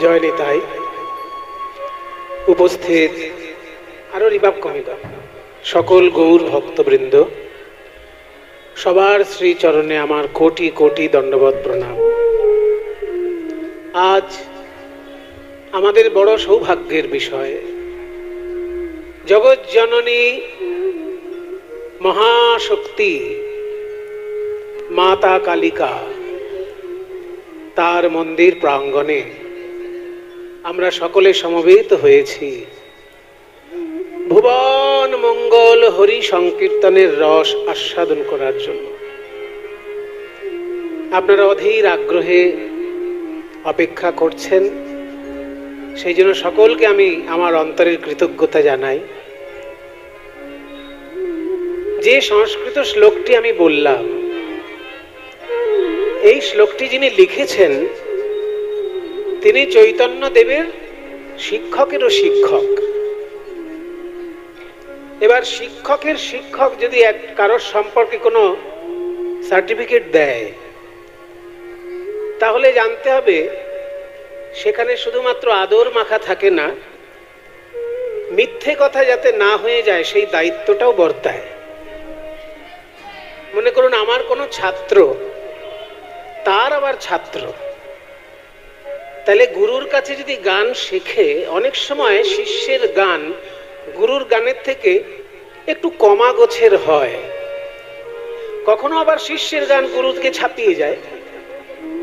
জয় নিতাই। উপস্থিত আরো রিবাব কমিদা সকল গৌর ভক্তবৃন্দ, সবার শ্রীচরণে আমার কোটি কোটি দণ্ডবত প্রণাম। আজ আমাদের বড় সৌভাগ্যের বিষয়, জগৎ জননী মহাশক্তি মাতা কালিকা তার মন্দির প্রাঙ্গণে আমরা সকলে সমবেত হয়েছি ভুবন মঙ্গল হরি সংকীর্তনের রস আস্বাদন করার জন্য। আপনারা অধীর আগ্রহে অপেক্ষা করছেন, সেই জন্য সকলকে আমি আমার অন্তরের কৃতজ্ঞতা জানাই। যে সংস্কৃত শ্লোকটি আমি বললাম, এই শ্লোকটি যিনি লিখেছেন তিনি চৈতন্য দেবের শিক্ষকেরও শিক্ষক। এবার শিক্ষকের শিক্ষক যদি কারোর সম্পর্কে কোনো সার্টিফিকেট দেয়, তাহলে জানতে হবে সেখানে শুধুমাত্র আদর মাখা থাকে না, মিথ্যে কথা যাতে না হয়ে যায় সেই দায়িত্বটাও বর্তায়। মনে করুন আমার কোনো ছাত্র, তার আবার ছাত্র, তাহলে গুরুর কাছে যদি গান শেখে, অনেক সময় শিষ্যের গান গুরুর গানের থেকে একটু কমা গোছের হয়, কখনো আবার শিষ্যের গান গুরুকে ছাপিয়ে যায়,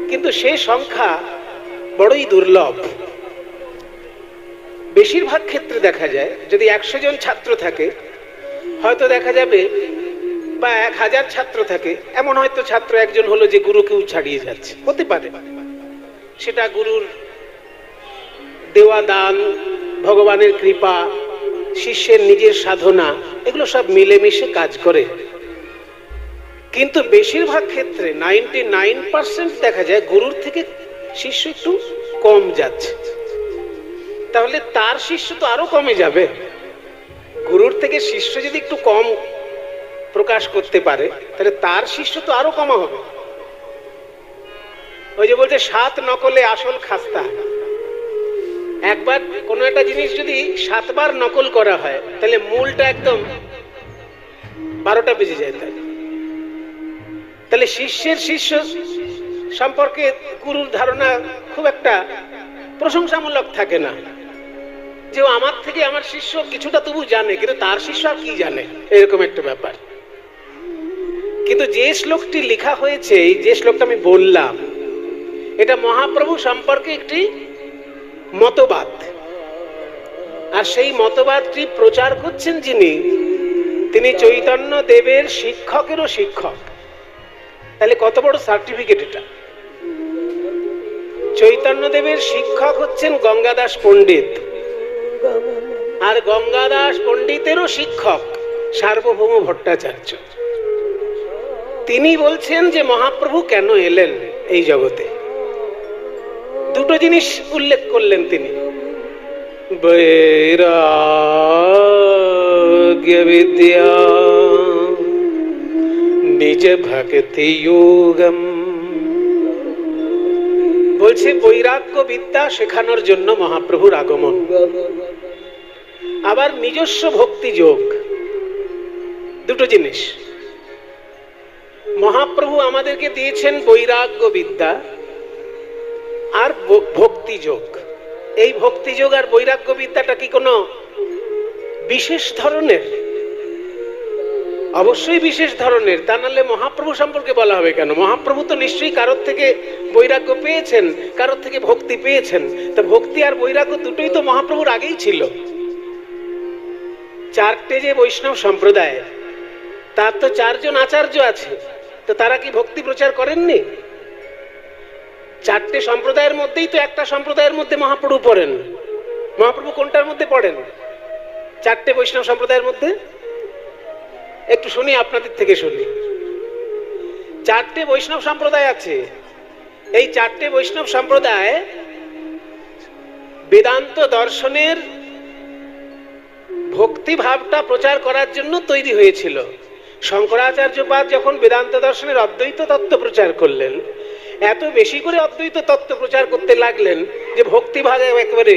কিন্তু সে সংখ্যা বড়ই দুর্লভ। বেশিরভাগ ক্ষেত্রে দেখা যায় যদি 100 জন ছাত্র থাকে, হয়তো দেখা যাবে বা 1000 ছাত্র থাকে, এমন হয়তো ছাত্র একজন হলো যে গুরুকেও ছাড়িয়ে যাচ্ছে, হতে পারে। সেটা গুরুর দেওয়া দান, ভগবানের কৃপা, শিষ্যের নিজের সাধনা, এগুলো সব মিলেমিশে কাজ করে। কিন্তু বেশিরভাগ ক্ষেত্রে 99% দেখা যায় গুরুর থেকে শিষ্য একটু কম যাচ্ছে। তাহলে তার শিষ্য তো আরো কমে যাবে। গুরুর থেকে শিষ্য যদি একটু কম প্রকাশ করতে পারে, তাহলে তার শিষ্য তো আরো কমা হবে। ওই যে বলছে 7 নকলে আসল খাস্তা। একবার কোনো একটা জিনিস যদি 7 বার নকল করা হয়, তাহলে মূলটা একদম 12টা বেজে যায়। তাহলে শিষ্যের শিষ্য সম্পর্কে গুরুর ধারণা খুব একটা প্রশংসামূলক থাকে না, যে আমার থেকে আমার শিষ্য কিছুটা তবু জানে, কিন্তু তার শিষ্য আর কি জানে, এরকম একটা ব্যাপার। কিন্তু যে শ্লোকটি লেখা হয়েছে, যে শ্লোকটা আমি বললাম, এটা মহাপ্রভু সম্পর্কে একটি মতবাদ, আর সেই মতবাদটি প্রচার করছেন যিনি, তিনি চৈতন্য দেবের শিক্ষকেরও শিক্ষক। তাহলে কত বড় সার্টিফিকেট এটা! চৈতন্য দেবের শিক্ষক হচ্ছেন গঙ্গাদাস পণ্ডিত, আর গঙ্গাদাস পণ্ডিতেরও শিক্ষক সার্বভৌম ভট্টাচার্য। তিনি বলছেন যে মহাপ্রভু কেন এলেন এই জগতে। দুটো জিনিস উল্লেখ করলেন তিনি, বৈরাগ্য বিদ্যা নিজ ভক্তি যোগম। বলছে বৈরাগ্য বিদ্যা শেখানোর জন্য মহাপ্রভুর আগমন, আবার নিজস্ব ভক্তি যোগ। দুটো জিনিস মহাপ্রভু আমাদেরকে দিয়েছেন, বৈরাগ্য বিদ্যা আর ভক্তি যোগ। এই ভক্তি যোগ আর বৈরাগ্য বিদ্যাটা কি কোনো বিশেষ ধরনের? অবশ্যই বিশেষ ধরনের, তা নাহলে মহাপ্রভু সম্পর্কে বলা হবে কেন? মহাপ্রভু তো নিশ্চয়ই কারোর থেকে বৈরাগ্য পেয়েছেন, কারোর থেকে ভক্তি পেয়েছেন। তা ভক্তি আর বৈরাগ্য দুটোই তো মহাপ্রভুর আগেই ছিল। 4টে যে বৈষ্ণব সম্প্রদায়, তার তো 4 জন আচার্য আছে, তো তারা কি ভক্তি প্রচার করেননি? 4টে সম্প্রদায়ের মধ্যেই তো একটা সম্প্রদায়ের মধ্যে মহাপ্রভু পড়েন। মহাপ্রভু কোনটার মধ্যে পড়েন? 4টে বৈষ্ণব সম্প্রদায়ের মধ্যে। একটু শুনি, আপনাদের থেকে শুনি। 4টে বৈষ্ণব সম্প্রদায় আছে। এই 4টে বৈষ্ণব সম্প্রদায় বেদান্ত দর্শনের ভক্তি ভাবটা প্রচার করার জন্য তৈরি হয়েছিল। শঙ্করাচার্যপাদ যখন বেদান্ত দর্শনের অদ্বৈত তত্ত্ব প্রচার করলেন, এত বেশি করে অদ্বৈত তত্ত্ব প্রচার করতে লাগলেন যে ভক্তিভাবে একেবারে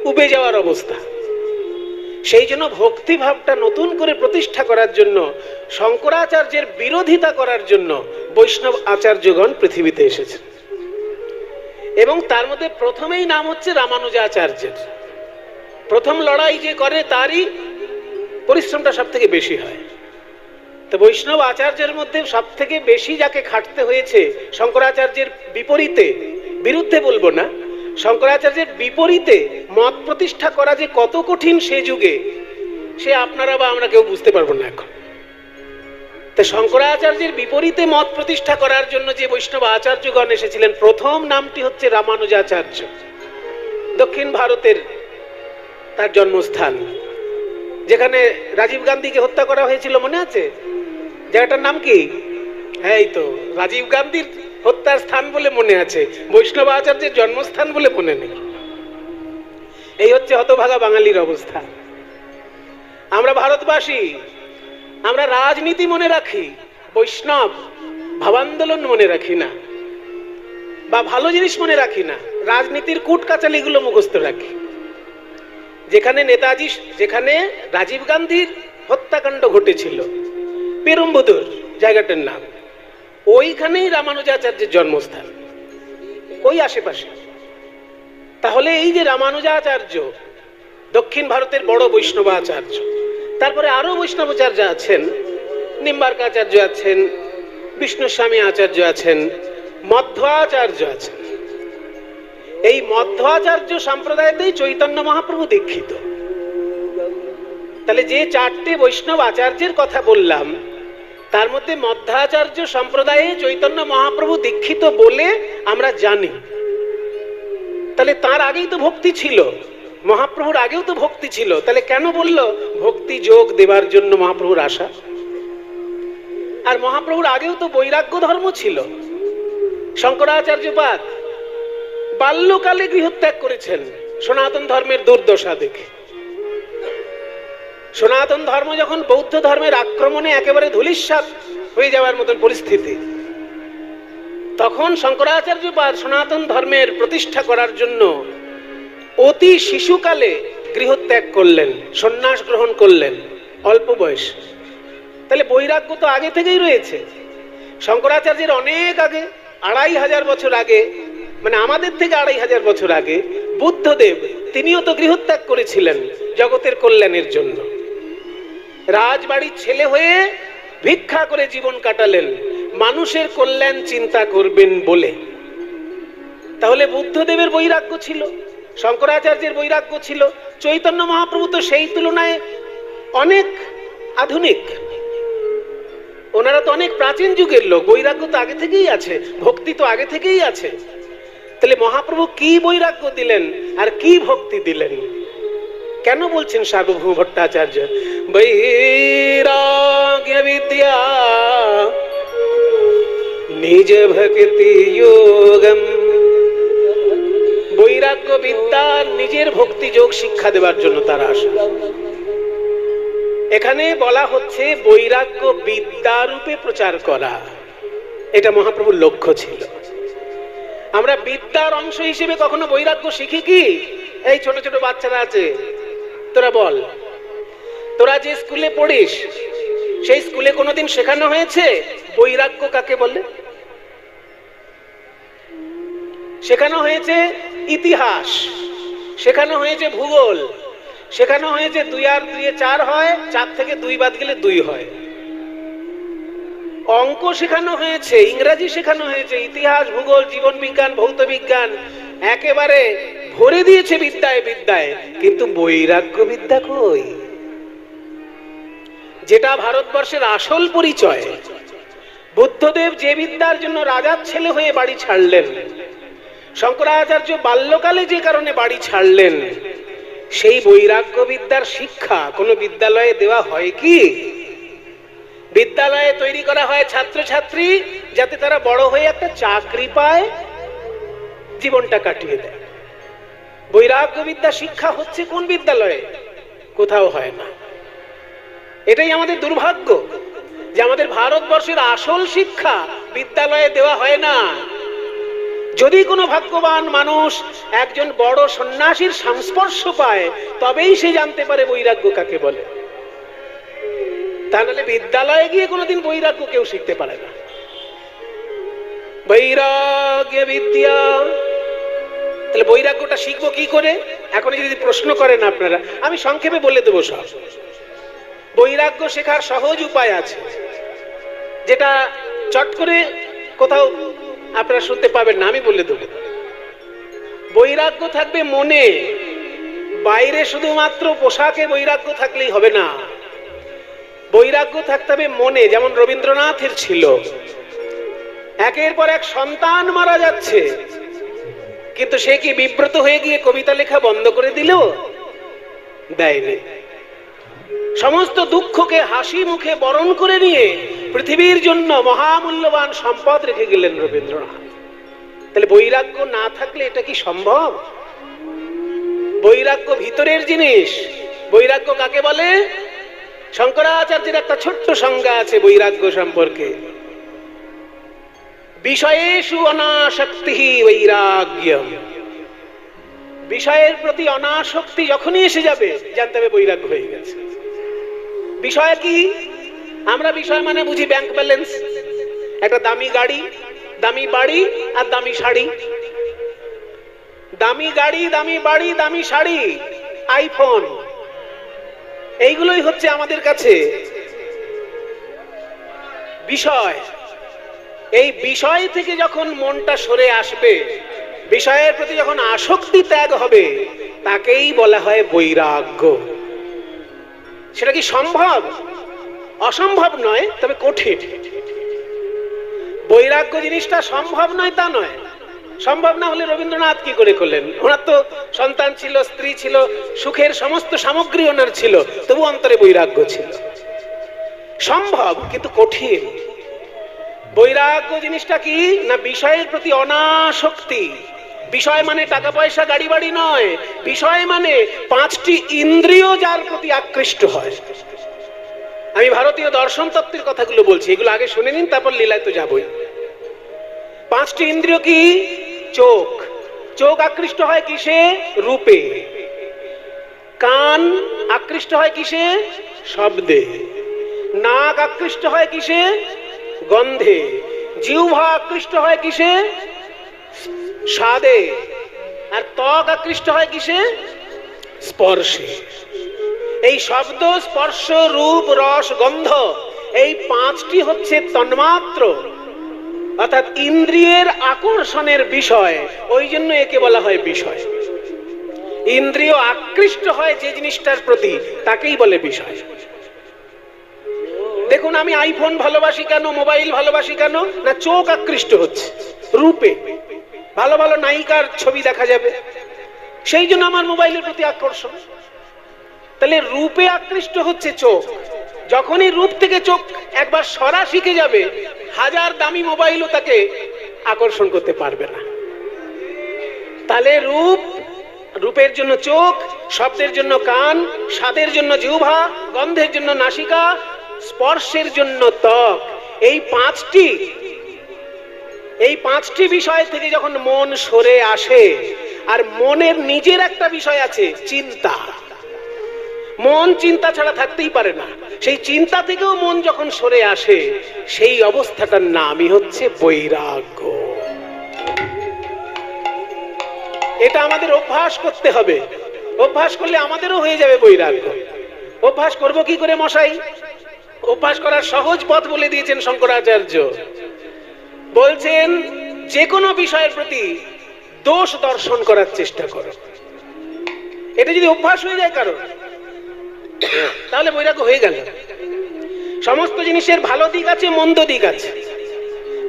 উবে যাওয়ার অবস্থা। সেই জন্য ভক্তিভাবটা নতুন করে প্রতিষ্ঠা করার জন্য, শঙ্করাচার্যের বিরোধিতা করার জন্য বৈষ্ণব আচার্যগণ পৃথিবীতে এসেছেন। এবং তার মধ্যে প্রথমেই নাম হচ্ছে রামানুজাচার্যের। প্রথম লড়াই যে করে তারই পরিশ্রমটা সব থেকে বেশি হয়। তো বৈষ্ণব আচার্যের মধ্যে সব থেকে বেশি যাকে খাটতে হয়েছে শঙ্করাচার্যের বিপরীতে, বিরুদ্ধে বলবো না, শঙ্করাচার্যের বিপরীতে মত প্রতিষ্ঠা করা যে কত কঠিন সে যুগে, সে আপনারা বা আমরা কেউ বুঝতে পারবো না এখন। তো শঙ্করাচার্যের বিপরীতে মত প্রতিষ্ঠা করার জন্য যে বৈষ্ণব আচার্যগণ এসেছিলেন, প্রথম নামটি হচ্ছে রামানুজাচার্য। দক্ষিণ ভারতের তার জন্মস্থান, যেখানে রাজীব গান্ধীকে হত্যা করা হয়েছিল, মনে আছে? জায়গাটার নাম কি? হ্যাঁ, এই তো রাজীব গান্ধীর হত্যার স্থান বলে মনে আছে, বৈষ্ণব আচার্যের জন্মস্থান বলে মনে নেই। এই হচ্ছে হতভাগা বাঙালির অবস্থা। আমরা ভারতবাসী, আমরা রাজনীতি মনে রাখি, বৈষ্ণব ভাবান্দোলন মনে রাখি না, বা ভালো জিনিস মনে রাখি না, রাজনীতির কূট কাচালিগুলো মুখস্থ রাখি। যেখানে নেতাজি, যেখানে রাজীব গান্ধীর হত্যাকাণ্ড ঘটেছিল, পেরুম্বুদুর জায়গাটার নাম, ওইখানেই রামানুজাচার্যের জন্মস্থান, ওই আশেপাশে। তাহলে এই যে রামানুজাচার্য দক্ষিণ ভারতের বড় বৈষ্ণবাচার্য, তারপরে আরো বৈষ্ণবাচার্য আছেন, নিম্বার্কাচার্য আছেন, বিষ্ণুস্বামী আচার্য আছেন, মধ্বাচার্য আছেন। এই মধ্বাচার্য সম্প্রদায়তেই চৈতন্য মহাপ্রভু দীক্ষিত। তাহলে যে চারটে বৈষ্ণব আচার্যের কথা বললাম, তার মধ্যে মধ্বাচার্য সম্প্রদায়ে চৈতন্য মহাপ্রভু দীক্ষিত বলে আমরা জানি। তাহলে তার আগেই তো ভক্তি ছিল, মহাপ্রভুর আগেও তো ভক্তি ছিল। তাহলে কেন বলল ভক্তি যোগ দেবার জন্য মহাপ্রভুর আশা? আর মহাপ্রভুর আগেও তো বৈরাগ্য ধর্ম ছিল। শঙ্করাচার্যপাদ বাল্যকালে গৃহত্যাগ করেছেন সনাতন ধর্মের দুর্দশা দেখে। সনাতন ধর্ম যখন বৌদ্ধ ধর্মের আক্রমণে একেবারে ধূলিসাৎ হয়ে যাওয়ার মতন পরিস্থিতি, তখন শঙ্করাচার্যপাদ সনাতন ধর্মের প্রতিষ্ঠা করার জন্য অতি শিশুকালে গৃহত্যাগ করলেন, সন্ন্যাস গ্রহণ করলেন অল্প বয়স। তাহলে বৈরাগ্য তো আগে থেকেই রয়েছে। শঙ্করাচার্যের অনেক আগে, 2500 বছর আগে, মানে আমাদের থেকে 2500 বছর আগে বুদ্ধদেব, তিনিও তো গৃহত্যাগ করেছিলেন জগতের কল্যাণের জন্য। রাজবাড়ির ছেলে হয়ে ভিক্ষা করে জীবন কাটালেন মানুষের কল্যাণ চিন্তা করবেন বলে। তাহলে বুদ্ধদেবের বৈরাগ্য ছিল, শঙ্করাচার্যের বৈরাগ্য ছিল। চৈতন্য মহাপ্রভু তো সেই তুলনায় অনেক আধুনিক, ওনারা তো অনেক প্রাচীন যুগের লোক, বৈরাগ্য তো আগে থেকেই আছে, ভক্তি তো আগে থেকেই আছে। তাহলে মহাপ্রভু কি বৈরাগ্য দিলেন আর কি ভক্তি দিলেন? কেন বলছেন সার্বভৌম ভট্টাচার্য বৈরাগ্য বিদ্যা নিজ ভক্তি যোগম? বৈরাগ্য বিদ্যার নিজের ভক্তি যোগ শিক্ষা দেওয়ার জন্য তার আশা। এখানে বলা হচ্ছে বৈরাগ্য বিদ্যা রূপে প্রচার করা, এটা মহাপ্রভুর লক্ষ্য ছিল। আমরা বিদ্যার অংশ হিসেবে কখনো বৈরাগ্য শিখি কি? এই ছোট ছোট বাচ্চারা আছে, তোরা বল, তোরা যে স্কুলে পড়িস সেই স্কুলে কোনোদিন শেখানো হয়েছে বৈরাগ্য কাকে বলে? শেখানো হয়েছে ইতিহাস, শেখানো হয়েছে ভূগোল, শেখানো হয়েছে 2 আর 2 4 হয়, 4 থেকে 2 বাদ গেলে 2 হয়। অঙ্ক শেখানো হয়েছে, ইংরেজি শেখানো হয়েছে, ইতিহাস, ভূগোল, জীবন বিজ্ঞান, ভৌত বিজ্ঞান, একেবারে ভরে দিয়েছে বিদ্যায় বিদ্যায়। কিন্তু বৈরাগ্য বিদ্যা কই? যেটা ভারতবর্ষের আসল পরিচয়। বুদ্ধদেব যে বিদ্যার জন্য রাজার ছেলে হয়ে বাড়ি ছাড়লেন, শঙ্করাচার্য বাল্যকালে যে কারণে বাড়ি ছাড়লেন, সেই বৈরাগ্য বিদ্যার শিক্ষা কোন বিদ্যালয়ে দেওয়া হয় কি? বিদ্যালয়ে তৈরি করা হয় ছাত্রছাত্রী যাতে তারা বড় হয়ে একটা চাকরি পায়, জীবনটা কাটিয়ে দেয়। বৈরাগ্য বিদ্যা শিক্ষা হচ্ছে কোন বিদ্যালয়ে? কোথাও হয় না। এটাই আমাদের দুর্ভাগ্য যে আমাদের ভারতবর্ষের আসল শিক্ষা বিদ্যালয়ে দেওয়া হয় না। যদি কোনো ভাগ্যবান মানুষ একজন বড় সন্ন্যাসীর সংস্পর্শ পায় তবেই সে জানতে পারে বৈরাগ্য কাকে বলে। তাহলে বিদ্যালয়ে গিয়ে কোনোদিন বৈরাগ্য কেউ শিখতে পারে না। বৈরাগ্য বিদ্যা, তাহলে বৈরাগ্যটা শিখবো কি করে? এখন যদি প্রশ্ন করেন আপনারা, আমি সংক্ষেপে বলে দেবো সব। বৈরাগ্য শেখার সহজ উপায় আছে, যেটা চট করে কোথাও আপনারা শুনতে পাবেন না, আমি বলে দেবো। বৈরাগ্য থাকবে মনে, বাইরে শুধুমাত্র পোশাকে বৈরাগ্য থাকলেই হবে না, বৈরাগ্য থাকতে হবে মনে। যেমন রবীন্দ্রনাথের ছিল, একের পর এক সন্তান মারা যাচ্ছে, কিন্তু সে কি বিব্রত হয়ে গিয়ে কবিতা লেখা বন্ধ করে দিল? দেয়নি। সমস্ত দুঃখকে হাসি মুখে বরণ করে নিয়ে পৃথিবীর জন্য মহামূল্যবান সম্পদ রেখে গেলেন রবীন্দ্রনাথ। তাহলে বৈরাগ্য না থাকলে এটা কি সম্ভব? বৈরাগ্য ভিতরের জিনিস। বৈরাগ্য কাকে বলে? শঙ্করাচার্যের একটা ছোট্ট সংজ্ঞা আছে বৈরাগ্য সম্পর্কে। বিষয়েষু অনাসক্তি বৈরাগ্যম। বিষয়ের প্রতি অনাসক্তি যখনই এসে যাবে জানতে হবে বৈরাগ্য হয়ে গেছে। বিষয় কি? আমরা বিষয় মানে বুঝি ব্যাংক ব্যালেন্স, একটা দামি গাড়ি, দামি বাড়ি আর দামি শাড়ি। দামি গাড়ি, দামি বাড়ি, দামি শাড়ি, আইফোন, এইগুলোই হচ্ছে আমাদের কাছে বিষয়। এই বিষয় থেকে যখন মনটা সরে আসবে, বিষয়ের প্রতি যখন আসক্তি ত্যাগ হবে, তাকেই বলা হয় বৈরাগ্য। সেটা কি সম্ভব? অসম্ভব নয়, তবে কঠিন। বৈরাগ্য জিনিসটা সম্ভব নয় তা নয়। সম্ভব না হলে রবীন্দ্রনাথ কি করে করলেন? ওনার তো সন্তান ছিল, স্ত্রী ছিল, সুখের সমস্ত সামগ্রী ওনার ছিল, তবু অন্তরে বৈরাগ্য ছিল। সম্ভব, কিন্তু কঠিন। বৈরাগ্য জিনিসটা কি না? বিষয়ের প্রতি অনাসক্তি। বিষয় মানে টাকা পয়সা গাড়ি বাড়ি নয়, বিষয় মানে পাঁচটি ইন্দ্রিয় যার প্রতি আকৃষ্ট হয়। আমি ভারতীয় দর্শন তত্ত্বের কথাগুলো বলছি, এগুলো আগে শুনে নিন, তারপর লীলায় তো যাবই। পাঁচটি ইন্দ্রিয় কি? চোখ। চোখ আকৃষ্ট হয় কিসে? রূপে। কান আকৃষ্ট হয় কিসে? শব্দে। নাক আকৃষ্ট হয় কিসে? গন্ধে। জিহ্বা আকৃষ্ট হয় কিসে? স্বাদে। আর ত্বক আকৃষ্ট হয় কিসে? স্পর্শে। এই শব্দ, স্পর্শ, রূপ, রস, গন্ধ, এই পাঁচটি হচ্ছে তন্মাত্র, অর্থাৎ ইন্দ্রিয়ের আকর্ষণের বিষয়। ওই জন্য একে বলা হয় বিষয়। ইন্দ্রিয় আকৃষ্ট হয় যে জিনিসটার প্রতি, তাকেই বলে বিষয়। দেখুন, আমি আইফোন ভালোবাসি কেন, মোবাইল ভালোবাসি কেন? না, চোখ আকৃষ্ট হচ্ছে রূপে। ভালো ভালো নায়িকার ছবি দেখা যাবে, সেই জন্য আমার মোবাইলের প্রতি আকর্ষণ। তাহলে রূপে আকৃষ্ট হচ্ছে চোখ। যখনই রূপ থেকে চোখ একবার সরা শিখে যাবে, হাজার দামি মোবাইলও তাকে আকর্ষণ করতে পারবে না। তাহলে রূপের জন্য চোখ, শব্দের জন্য কান, স্বাদের জন্য জিহ্বা, গন্ধের জন্য নাসিকা, স্পর্শের জন্য ত্বক। এই পাঁচটি বিষয় থেকে যখন মন সরে আসে, আর মনের নিজের একটা বিষয় আছে চিন্তা। মন চিন্তা ছাড়া থাকতেই পারে না। সেই চিন্তা থেকেও মন যখন সরে আসে, সেই অবস্থাটার নামই হচ্ছে বৈরাগ্য। এটা আমাদের অভ্যাস করতে হবে। অভ্যাস করলে আমাদেরও হয়ে যাবে বৈরাগ্য। অভ্যাস করব কি করে মশাই? অভ্যাস করার সহজ পথ বলে দিয়েছেন শঙ্করাচার্য। বলছেন, যে কোনো বিষয়ের প্রতি দোষ দর্শন করার চেষ্টা করো। এটা যদি অভ্যাস হয়ে যায় কারণ, তাহলে বৈরাগ্য হয়ে গেল। সমস্ত জিনিসের ভালো দিক আছে, মন্দ দিক আছে।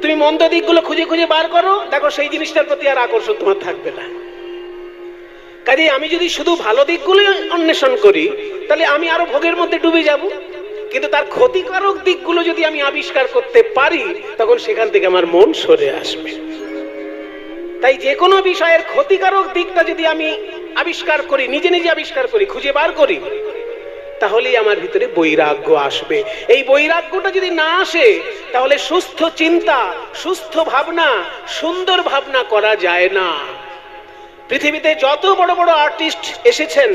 তুমি মন্দ দিকগুলো খুঁজে খুঁজে বার করো, দেখো সেই জিনিসটার প্রতি আর আকর্ষণ তোমার থাকবে না। কাজে আমি যদি শুধু ভালো দিকগুলো অন্বেষণ করি, তাহলে আমি আরো ভোগের মধ্যে ডুবে যাব। কিন্তু তার ক্ষতিকারক দিকগুলো যদি আমি আবিষ্কার করতে পারি, তখন সেখান থেকে আমার মন সরে আসবে। তাই যে কোনো বিষয়ের ক্ষতিকারক দিকটা যদি আমি আবিষ্কার করি, নিজে নিজে আবিষ্কার করি, খুঁজে বার করি, তাহলেই আমার ভিতরে বৈরাগ্য আসবে। এই বৈরাগ্যটা যদি না আসে তাহলে সুস্থ চিন্তা, সুস্থ ভাবনা, সুন্দর ভাবনা করা যায় না। পৃথিবীতে যত বড় বড় আর্টিস্ট এসেছেন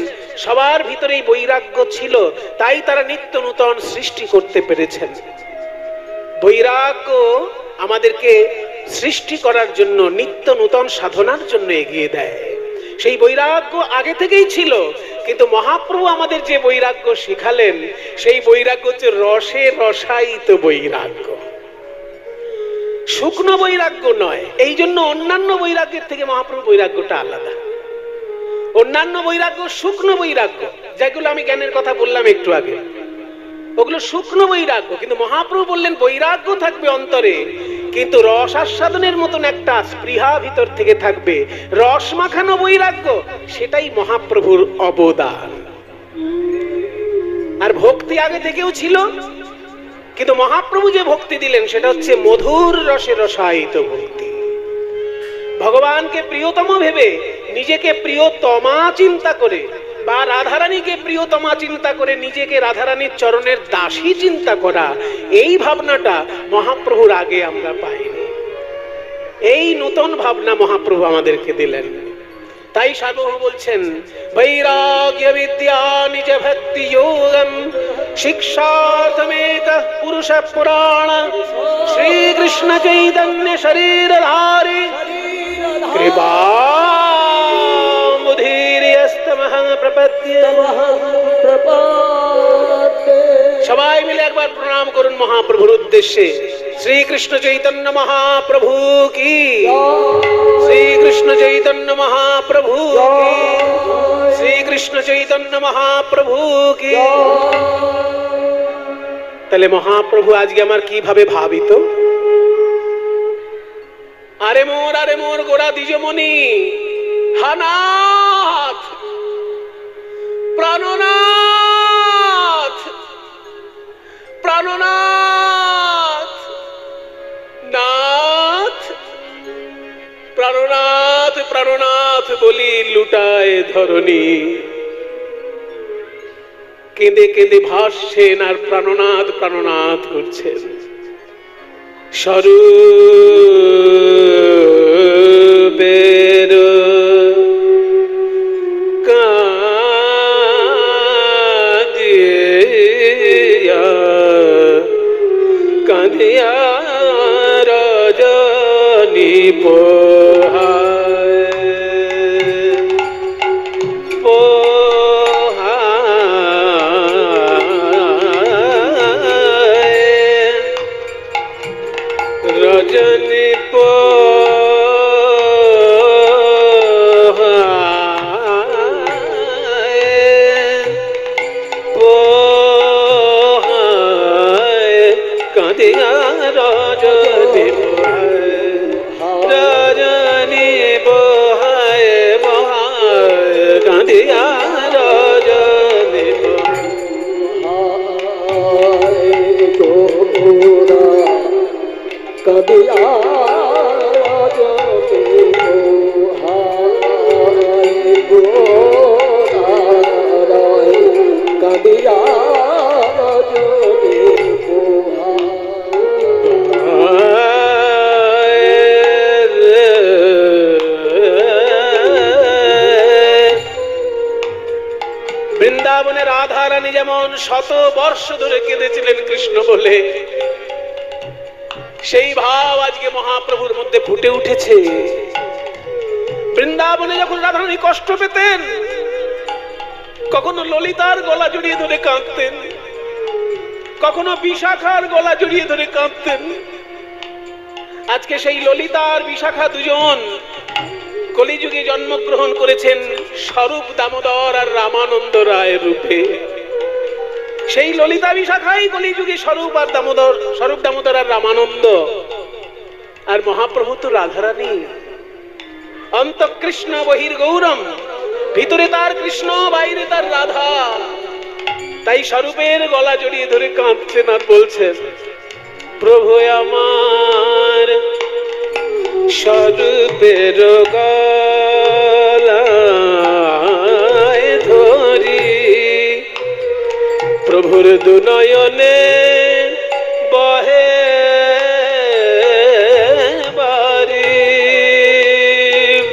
সবার ভিতরেই বৈরাগ্য ছিল, তাই তারা নিত্য নূতন সৃষ্টি করতে পেরেছেন। বৈরাগ্য আমাদেরকে সৃষ্টি করার জন্য, নিত্য নূতন সাধনার জন্য এগিয়ে দেয়। সেই বৈরাগ্য আগে থেকেই ছিল, কিন্তু মহাপ্রভু আমাদের যে বৈরাগ্য শেখালেন সেই বৈরাগ্য হচ্ছে রসে রসায়িত বৈরাগ্য, শুকনো বৈরাগ্য নয়। এই জন্য অন্যান্য বৈরাগ্যের থেকে মহাপ্রভু বৈরাগ্যটা আলাদা। অন্যান্য বৈরাগ্য শুকনো বৈরাগ্য, যেগুলো আমি জ্ঞানের কথা বললাম একটু আগে, ওগুলো শুকনো বৈরাগ্য। কিন্তু মহাপ্রভু বললেন বৈরাগ্য থাকবে অন্তরে, কিন্তু রস আস্বাদনের মতন একটা স্পৃহা ভিতর থেকে থাকবে, রস মাখানো বৈরাগ্য। সেটাই মহাপ্রভুর অবদান। আর ভক্তি আগে থেকেও ছিল, কিন্তু মহাপ্রভু যে ভক্তি দিলেন সেটা হচ্ছে মধুর রসে রসায়িত ভক্তি। ভগবানকে প্রিয়তম ভেবে, নিজেকে প্রিয়তমা চিন্তা করে, বা রাধারানীকে প্রিয়তমা চিন্তা করে নিজেকে রাধারানীর চরণের দাসী চিন্তা করা, এই ভাবনাটা মহাপ্রভুর আগে আমরা পাইনি। এই নতুন ভাবনা মহাপ্রভু আমাদেরকে দিলেন। তাই সার্বভৌম বলছেন, বৈরাগ্য বিদ্যা নিজ ভক্তি যোগম শিক্ষার্থমেক পুরুষ পুরাণ শ্রীকৃষ্ণ চৈতন্য শরীরধারী কৃপা সবাই মিলে একবার প্রণাম করুন মহাপ্রভুর উদ্দেশ্যে। শ্রীকৃষ্ণ চৈতন্য মহাপ্রভু কি, শ্রীকৃষ্ণ চৈতন্য মহাপ্রভু কি, শ্রীকৃষ্ণ চৈতন্য মহাপ্রভু কি। তাহলে মহাপ্রভু আজকে আমার কিভাবে ভাবিত? আরে মোর গোড়া দ্বিজমণি, হানাথ প্রাণনাথ, প্রাণনাথ নাথ, প্রাণনাথ প্রাণনাথ বলি লুটায় ধরণী। কেঁদে কেঁদে ভাসছেন আর প্রাণনাথ প্রাণনাথ করছেন। স্বরূপের কাঁদিয়া রজনী পোহায়, রজনী কাঁদিয়া রজনী রজনী বহায় বহায়, কাঁদিয়া রজনী কাঁদিয়া রজনী বহায় কাঁদিয়া রজনী বৃন্দাবনে রাধারানী যেমন শত বর্ষ ধরে কেঁদেছিলেন কৃষ্ণ বলে, সেই ভাব আজকে মহাপ্রভুর মধ্যে ফুটে উঠেছে। বৃন্দাবনে যখন রাধারানী কষ্ট পেতেন, কখনো ললিতার গলা জড়িয়ে ধরে কাঁদতেন, কখনো বিশাখার গলা জড়িয়ে ধরে কাঁদতেন। আজকে সেই ললিতা আর বিশাখা দুজন কলিযুগে জন্মগ্রহণ করেছেন স্বরূপ দামোদর আর রামানন্দ রায়ের রূপে। সেই ললিতা বিশাখাই কলিযুগে স্বরূপ দামোদর আর রামানন্দ। আর মহাপ্রভু তো রাধারানী। অন্তঃকৃষ্ণ বহির গৌরম, ভিতরে তার কৃষ্ণ, বাইরে তার রাধা। তাই স্বরূপের গলা জড়িয়ে ধরে কাঁদছেন আর বলছেন, প্রভু আমার স্বরূপের গলায় ধরি প্রভুর দুনয়নে বহে বারি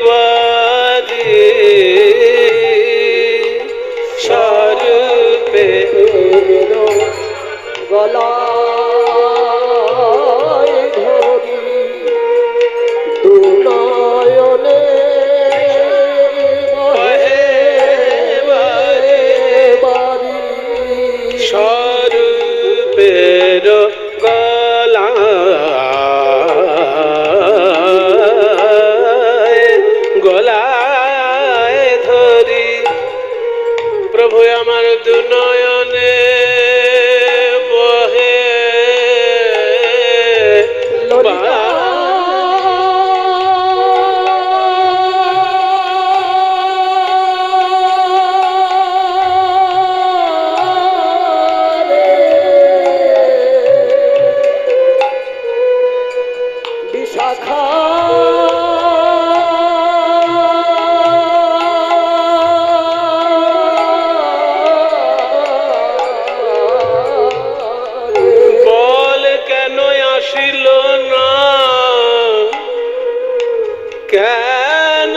বারি স্বরূপে গলায় ধরি দুনয়নে বহে বারি স্বরূপের গলায় ধরি প্রভু আমার দুনয়নে বহে বিশাখা বল কেন আসিল না কেন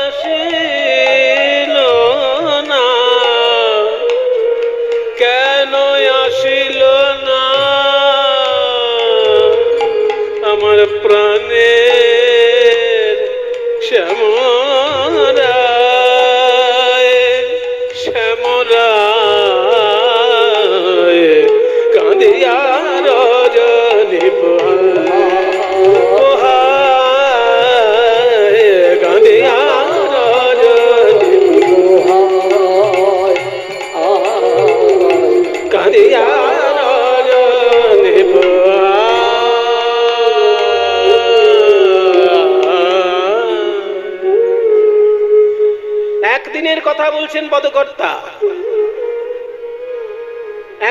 আসিল না কেন আসিল না আমার প্রাণের শ্যামরায় শ্যামরায় কাঁদিয়া রজনী পোহায় কাঁদিয়া রজনী কাঁদিয়া রজনী একদিনের কথা বলছেন পদকর্তা।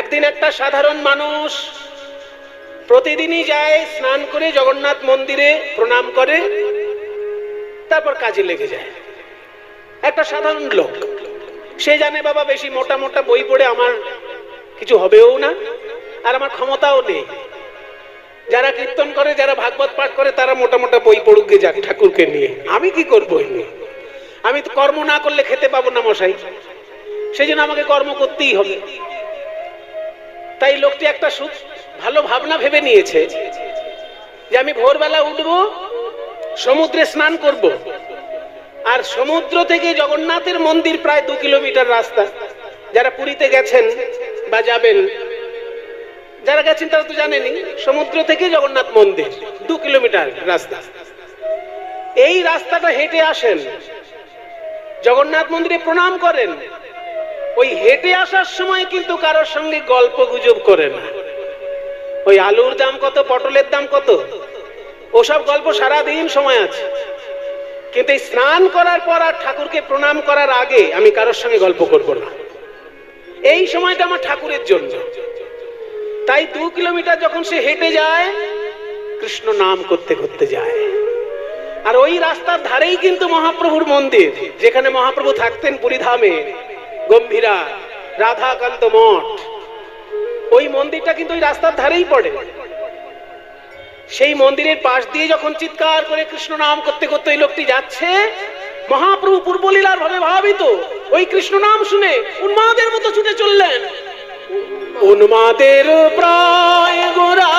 একদিন একটা সাধারণ মানুষ প্রতিদিনই যায় স্নান করে জগন্নাথ মন্দিরে প্রণাম করে, তারপর কাজে লেগে যায়। একটা সাধারণ লোক, সে জানে বাবা বেশি মোটা মোটা বই পড়ে আমার কিছু হবেও না, আর আমার ক্ষমতাও নেই। যারা কীর্তন করে, যারা ভাগবত পাঠ করে, তারা মোটা মোটা বই পড়ুক গে যাক ঠাকুরকে নিয়ে, আমি কি করবো? আমি তো কর্ম না করলে খেতে পাবো না মশাই, সেই জন্য আমাকে কর্ম করতেই হবে। তাই লোকটি একটা ভালো ভাবনা ভেবে নিয়েছে যে আমি ভোরবেলা উঠবো, সমুদ্রে স্নান করব, আর সমুদ্র থেকে জগন্নাথের মন্দির প্রায় 2 কিলোমিটার রাস্তা। যারা পুরীতে গেছেন বা যাবেন, যারা গেছেন তারা তো জানেনই, সমুদ্র থেকে জগন্নাথ মন্দির 2 কিলোমিটার রাস্তা। এই রাস্তাটা হেঁটে আসেন, জগন্নাথ মন্দিরে প্রণাম করেন। ওই হেঁটে আসার সময় কিন্তু কারোর সঙ্গে গল্প গুজব করে না। ওই আলুর দাম কত, পটলের দাম কত, ওসব গল্প সারাদিন সময় আছে। কিন্তু এই স্নান করার পর আর ঠাকুরকে প্রণাম করার আগে আমি কারোর সঙ্গে গল্প করব না। এই সময়টা আমার ঠাকুরের জন্য। তাই 2 কিলোমিটার যখন সে হেঁটে যায়, কৃষ্ণ নাম করতে করতে যায়। আর ওই রাস্তার ধারেই কিন্তু মহাপ্রভুর মন্দির, যেখানে মহাপ্রভু থাকতেন পুরীধামে, গম্ভীরা রাধাকান্ত মঠ। ওই মন্দিরটা কিন্তু ওই রাস্তার ধারেই পড়ে। সেই মন্দিরের পাশ দিয়ে যখন চিৎকার করে কৃষ্ণ নাম করতে করতে ওই লোকটি যাচ্ছে, মহাপ্রভু পূর্বলীলার ভাবে ভাবিত ওই কৃষ্ণ নাম শুনে উন্মাদের মতো ছুটে চললেন। উন্মাদের প্রায় গোরা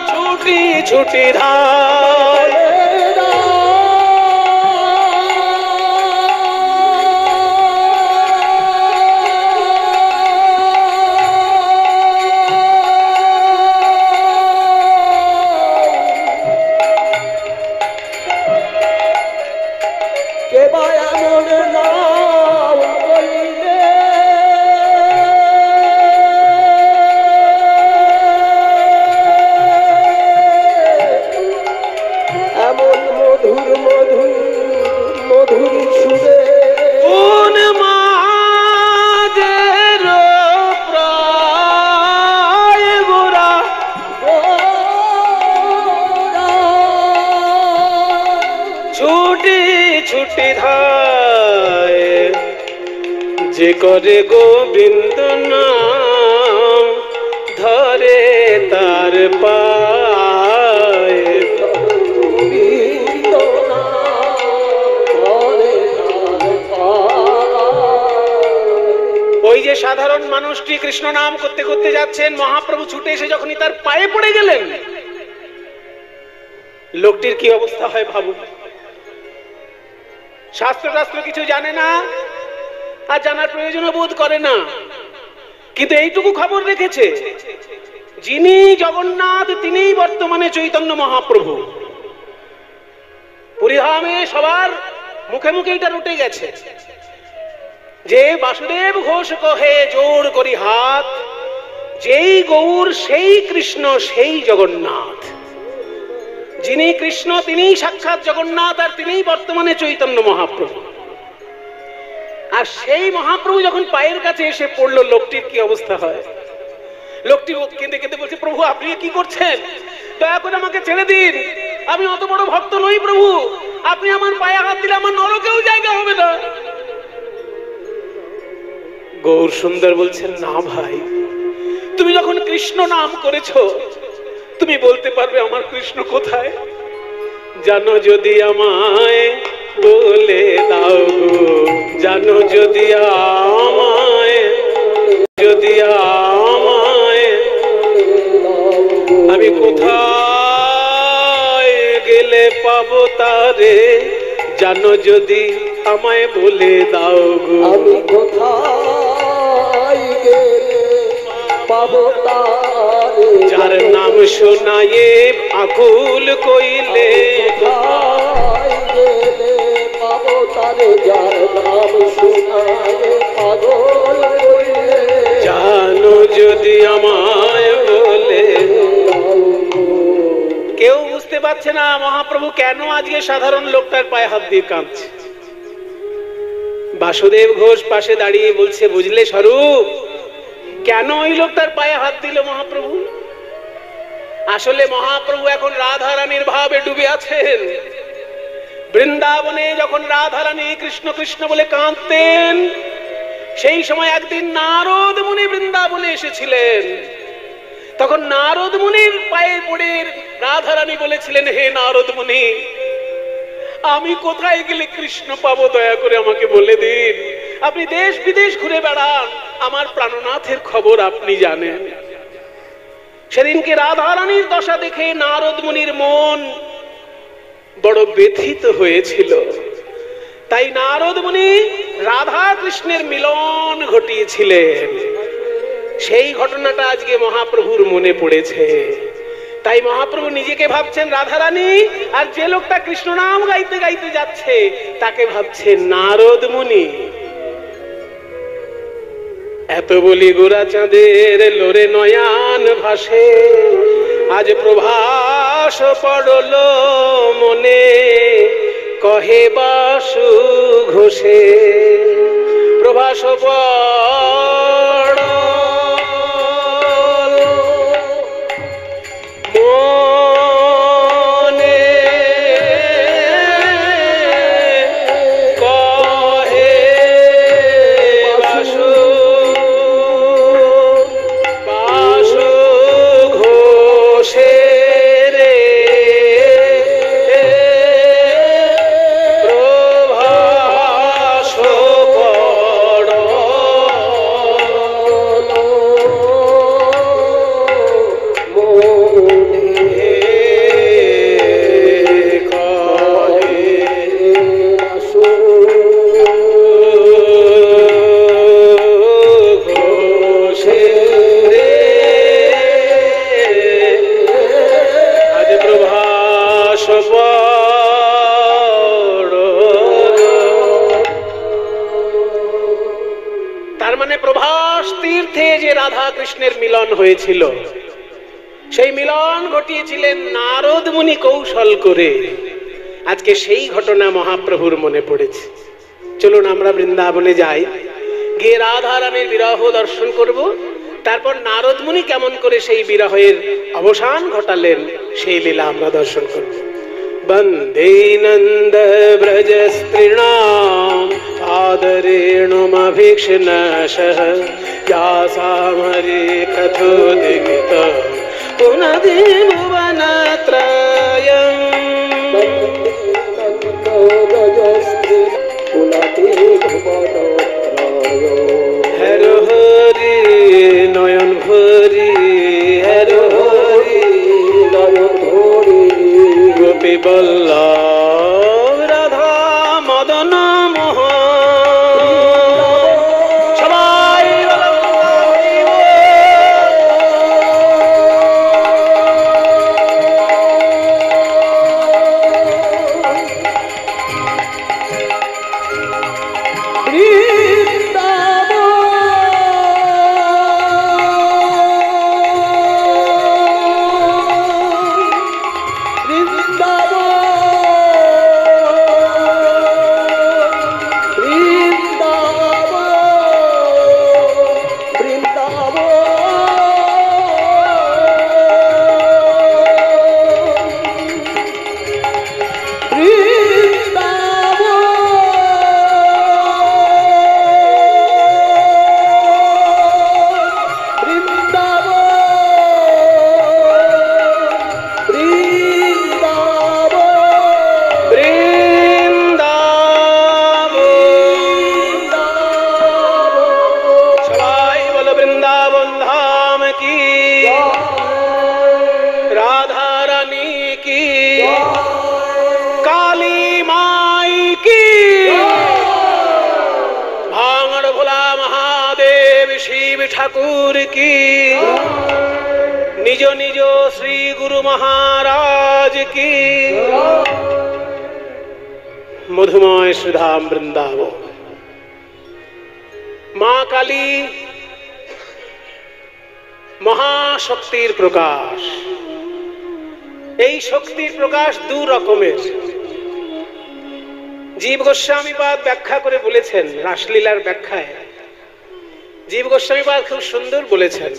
ছুটি ছুটি ধার, যে করে গোবিন্দ নাম ধরে তার পায়ে গোবিন্দ নাম ধরে তার পায়ে। ওই যে সাধারণ মানুষটি কৃষ্ণ নাম করতে করতে যাচ্ছেন, মহাপ্রভু ছুটে এসে যখনই তার পায়ে পড়ে গেলেন, লোকটির কি অবস্থা হয় ভাবুন। শাস্ত্র কিছু জানে না, আর জানার প্রয়োজনও বোধ করে না, কিন্তু এইটুকু খবর রেখেছে যিনি জগন্নাথ তিনিই বর্তমানে চৈতন্য মহাপ্রভু। পুরীধামে সবার মুখে মুখে এটা রটে গেছে যে বাসুদেব ঘোষ কহে জোর করি হাত, যেই গৌর সেই কৃষ্ণ সেই জগন্নাথ। যিনি কৃষ্ণ তিনিই সাক্ষাৎ জগন্নাথ, আর তিনিই বর্তমানে চৈতন্য মহাপ্রভু। আর সেই মহাপ্রভু যখন পায়ের কাছে এসে পড়লো, লোকটির কি অবস্থা হয়। লোকটি কেঁদে কেঁদে বলছে, প্রভু আপনি কি করছেন, দয়া করে আমাকে ছেড়ে দিন, আমি অত বড় ভক্ত নই প্রভু, আপনি আমার পায়ে হাত দিলে আমার নরকেও জায়গা হবে না। গৌর সুন্দর বলছেন, না ভাই, তুমি যখন কৃষ্ণ নাম করেছো তুমি বলতে পারবে আমার কৃষ্ণ কোথায়। জানো যদি আমায় বলে দাও গো, জানো যদি আমায়, যদি আমায়, আমি কোথায় গেলে পাবো তারে, জানো যদি আমায় বলে দাও গো। আমি কোথায় গেলে পাবো তারে, যার নাম শোনায়ে আকুল কইলে, কোথায় গেলে পাবো তারে, যার নাম শোনায় পাগল কইলে। জানো যদি আমায় বলে। কেউ বুঝতে পারছে না মহাপ্রভু কেন আজকে সাধারণ লোকটার পায়ে হাত দিয়ে কাঁদছে। বাসুদেব ঘোষ পাশে দাঁড়িয়ে বলছে, বুঝলে স্বরূপ, কেন ওই লোকটার পায়ে হাত দিল মহাপ্রভু। আসলে মহাপ্রভু এখন রাধা রানীর ভাবে ডুবে আছেন। বৃন্দাবনে যখন রাধা রানী কৃষ্ণ কৃষ্ণ বলে কাঁদতেন, সেই সময় একদিন নারদ মুনি বৃন্দাবনে এসেছিলেন। তখন নারদ মুনির পায়ে পড়ে রাধা রানী বলেছিলেন, হে নারদ মুনি, আমি কোথায় গেলে কৃষ্ণ পাবো, দয়া করে আমাকে বলে দিন। আপনি দেশ বিদেশ ঘুরে বেড়ান, আমার প্রাণনাথের খবর আপনি জানেন। সেদিনকে রাধা রানীর দশা দেখে নারদ মুনির মন বড় ব্যথিত হয়েছিল। তাই নারদ মুনি রাধা কৃষ্ণের মিলন ঘটিয়েছিলেন। সেই ঘটনাটা আজকে মহাপ্রভুর মনে পড়েছে। তাই মহাপ্রভু নিজেকে ভাবছেন রাধা রানী, আর যে লোকটা কৃষ্ণ নাম গাইতে গাইতে যাচ্ছে তাকে ভাবছেন নারদ মুনি। এত বলি গোরা চাঁদের লোরে নয়ান ভাসে, আজ প্রভাস পড়ল মনে, কহে বাসু ঘোষে প্রভাস পড় মনে, কহে বাসু বাসু ঘোষে রে প্রভাস পড় তার মানে প্রভাস তীর্থে যে রাধা কৃষ্ণের মিলন হয়েছিল, সেই মিলন ঘটিয়েছিলেন নারদ মুনি কৌশল করে। আজকে সেই ঘটনা মহাপ্রভুর মনে পড়েছে। চলুন আমরা বৃন্দাবনে যাই, গিয়ে রাধা রানীর বিরহ দর্শন করব, তারপর নারদ মুনি কেমন করে সেই বিরহের অবসান ঘটালেন সেই লীলা আমরা দর্শন করব। वन्दे नन्द व्रज स्त्रीणाम् आदरेणुमभीक्ष्णशः यासामरे कथोदित पुनदि भुवनत्रयम् हरो हरि नयन भरि हरो हरि नयन भरि गोपी बल्लभ राधा मदन मोहन सबाई ठाकुर की निजो निजो श्री गुरु महाराज की मधुमय श्रीधाम वृंदावन। माँ काली महाशक्तिर प्रकाश। এই শক্তির প্রকাশ দু রকমের। জীব গোস্বামীপাদ ব্যাখ্যা করে বলেছেন, রাসলীলার ব্যাখ্যায় জীব গোস্বামীপাদ খুব সুন্দর বলেছেন।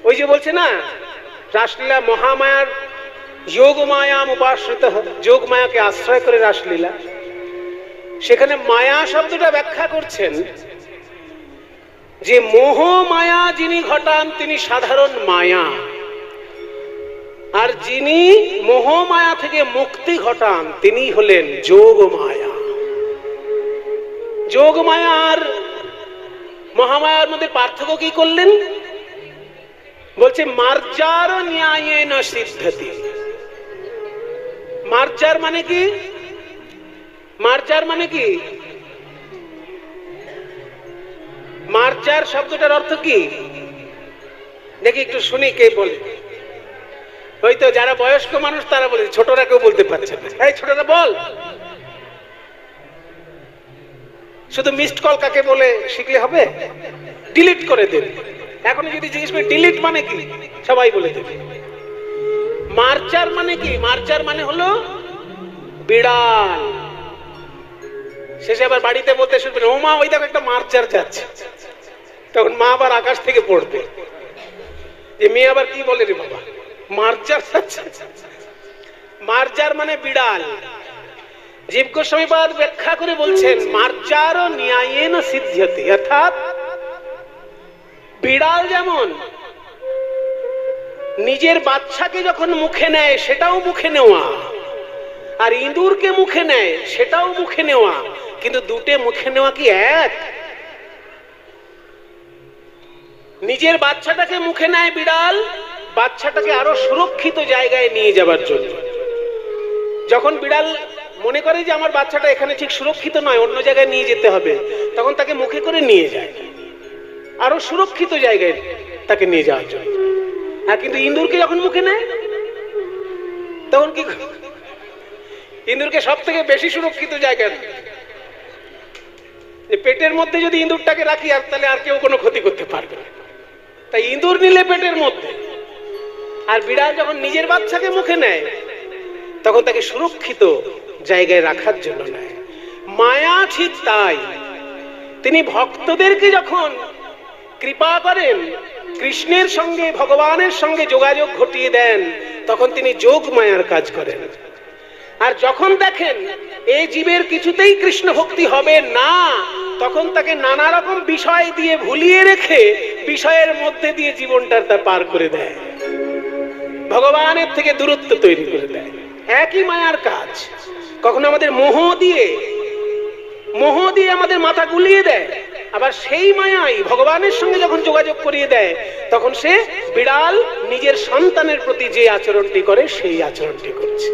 ওই যে বলছে না, রাসলীলা মহামায়ার যোগ মায়াম উপাশ্রিত, যোগ মায়াকে আশ্রয় করে রাসলীলা। সেখানে মায়া শব্দটা ব্যাখ্যা করছেন যে মোহ মায়া যিনি ঘটান তিনি সাধারণ মায়া, আর যিনি মোহ মায়া থেকে মুক্তি ঘটান তিনি হলেন যোগ মায়া। যোগ মায়া আর মহামায়ার মধ্যে পার্থক্য কি করলেন? বলছে মার্জার ন্যায়ে না সিদ্ধতি। মার্জার মানে কি? মার্জার মানে কি? মার্জার শব্দটার অর্থ কি দেখি একটু শুনি, কে বলে? হয়তো যারা বয়স্ক মানুষ তারা বলে, ছোটরা কেউ বলতে পারছে না। এই ছোটরা বল। শুধু মিসড কল কাকে বলে শিখলে হবে? ডিলিট করে দেন। এখন যদি জিজ্ঞেস করি ডিলিট মানে কি, সবাই বলে দেবে। মার্জার মানে কি? মার্জার মানে হলো বিড়াল। শেষে আবার বাড়িতে বলতে শুনবেন, ও মা ওই দেখো একটা মার্জার যাচ্ছে, তখন মা আবার আকাশ থেকে পড়বে যে মেয়ে আবার কি বলে রে বাবা, মার্জার যাচ্ছে। মার্জার মানে বিড়াল। জীব গোস্বামীপাদ ব্যাখ্যা করে বলছেন মার্জার ন্যায়েন সিদ্ধ্যতি, অর্থাৎ বিড়াল যেমন নিজের বাচ্চাকে যখন মুখে নেয় সেটাও মুখে নেওয়া, আর ইঁদুরকে মুখে নেয় সেটাও মুখে নেওয়া, কিন্তু দুটো মুখে নেওয়া কি এক? নিজের বাচ্চাটাকে মুখে নেয় বিড়াল, বাচ্চাটাকে আরো সুরক্ষিত জায়গায় নিয়ে যাবার জন্য। যখন বিড়াল মনে করে যে আমার বাচ্চাটা এখানে ঠিক সুরক্ষিত নয়, অন্য জায়গায় নিয়ে যেতে হবে, তখন তাকে মুখে করে নিয়ে যায় আরো সুরক্ষিত জায়গায় তাকে নিয়ে যাওয়ার জন্য। হ্যাঁ, কিন্তু ইঁদুরকে যখন মুখে নেয় তখন কি? ইঁদুরকে সব থেকে বেশি সুরক্ষিত জায়গায়, পেটের মধ্যে যদি ইঁদুরটাকে রাখি আর তাহলে আর কেউ কোনো ক্ষতি করতে পারবে না। তাই ইঁদুর নিলে পেটের মধ্যে, আর বিড়াল যখন নিজের বাচ্চাকে মুখে নেয় তখন তাকে সুরক্ষিত জায়গায় রাখার জন্য নেয়। মায়া ঠিক তাই। তিনি ভক্তদেরকে যখন কৃপা করেন, কৃষ্ণের সঙ্গে ভগবানের সঙ্গে যোগাযোগ ঘটিয়ে দেন, তখন তিনি যোগ মায়ার কাজ করেন। আর যখন দেখেন এই জীবের কিছুতেই কৃষ্ণ ভক্তি হবে না, তখন তাকে নানা রকম বিষয় দিয়ে ভুলিয়ে রেখে বিষয়ের মধ্যে দিয়ে জীবনটা তা পার করে দেয়, ভগবানের থেকে দূরত্ব তৈরি করে দেয়। একই মায়ার কাজ। কখনো আমাদের মোহ দিয়ে আমাদের মাথা গুলিয়ে দেয়, আবার সেই মায়াই ভগবানের সঙ্গে যখন যোগাযোগ করিয়ে দেয়, তখন সে বিড়াল নিজের সন্তানের প্রতি যে আচরণটি করে সেই আচরণটি করছে।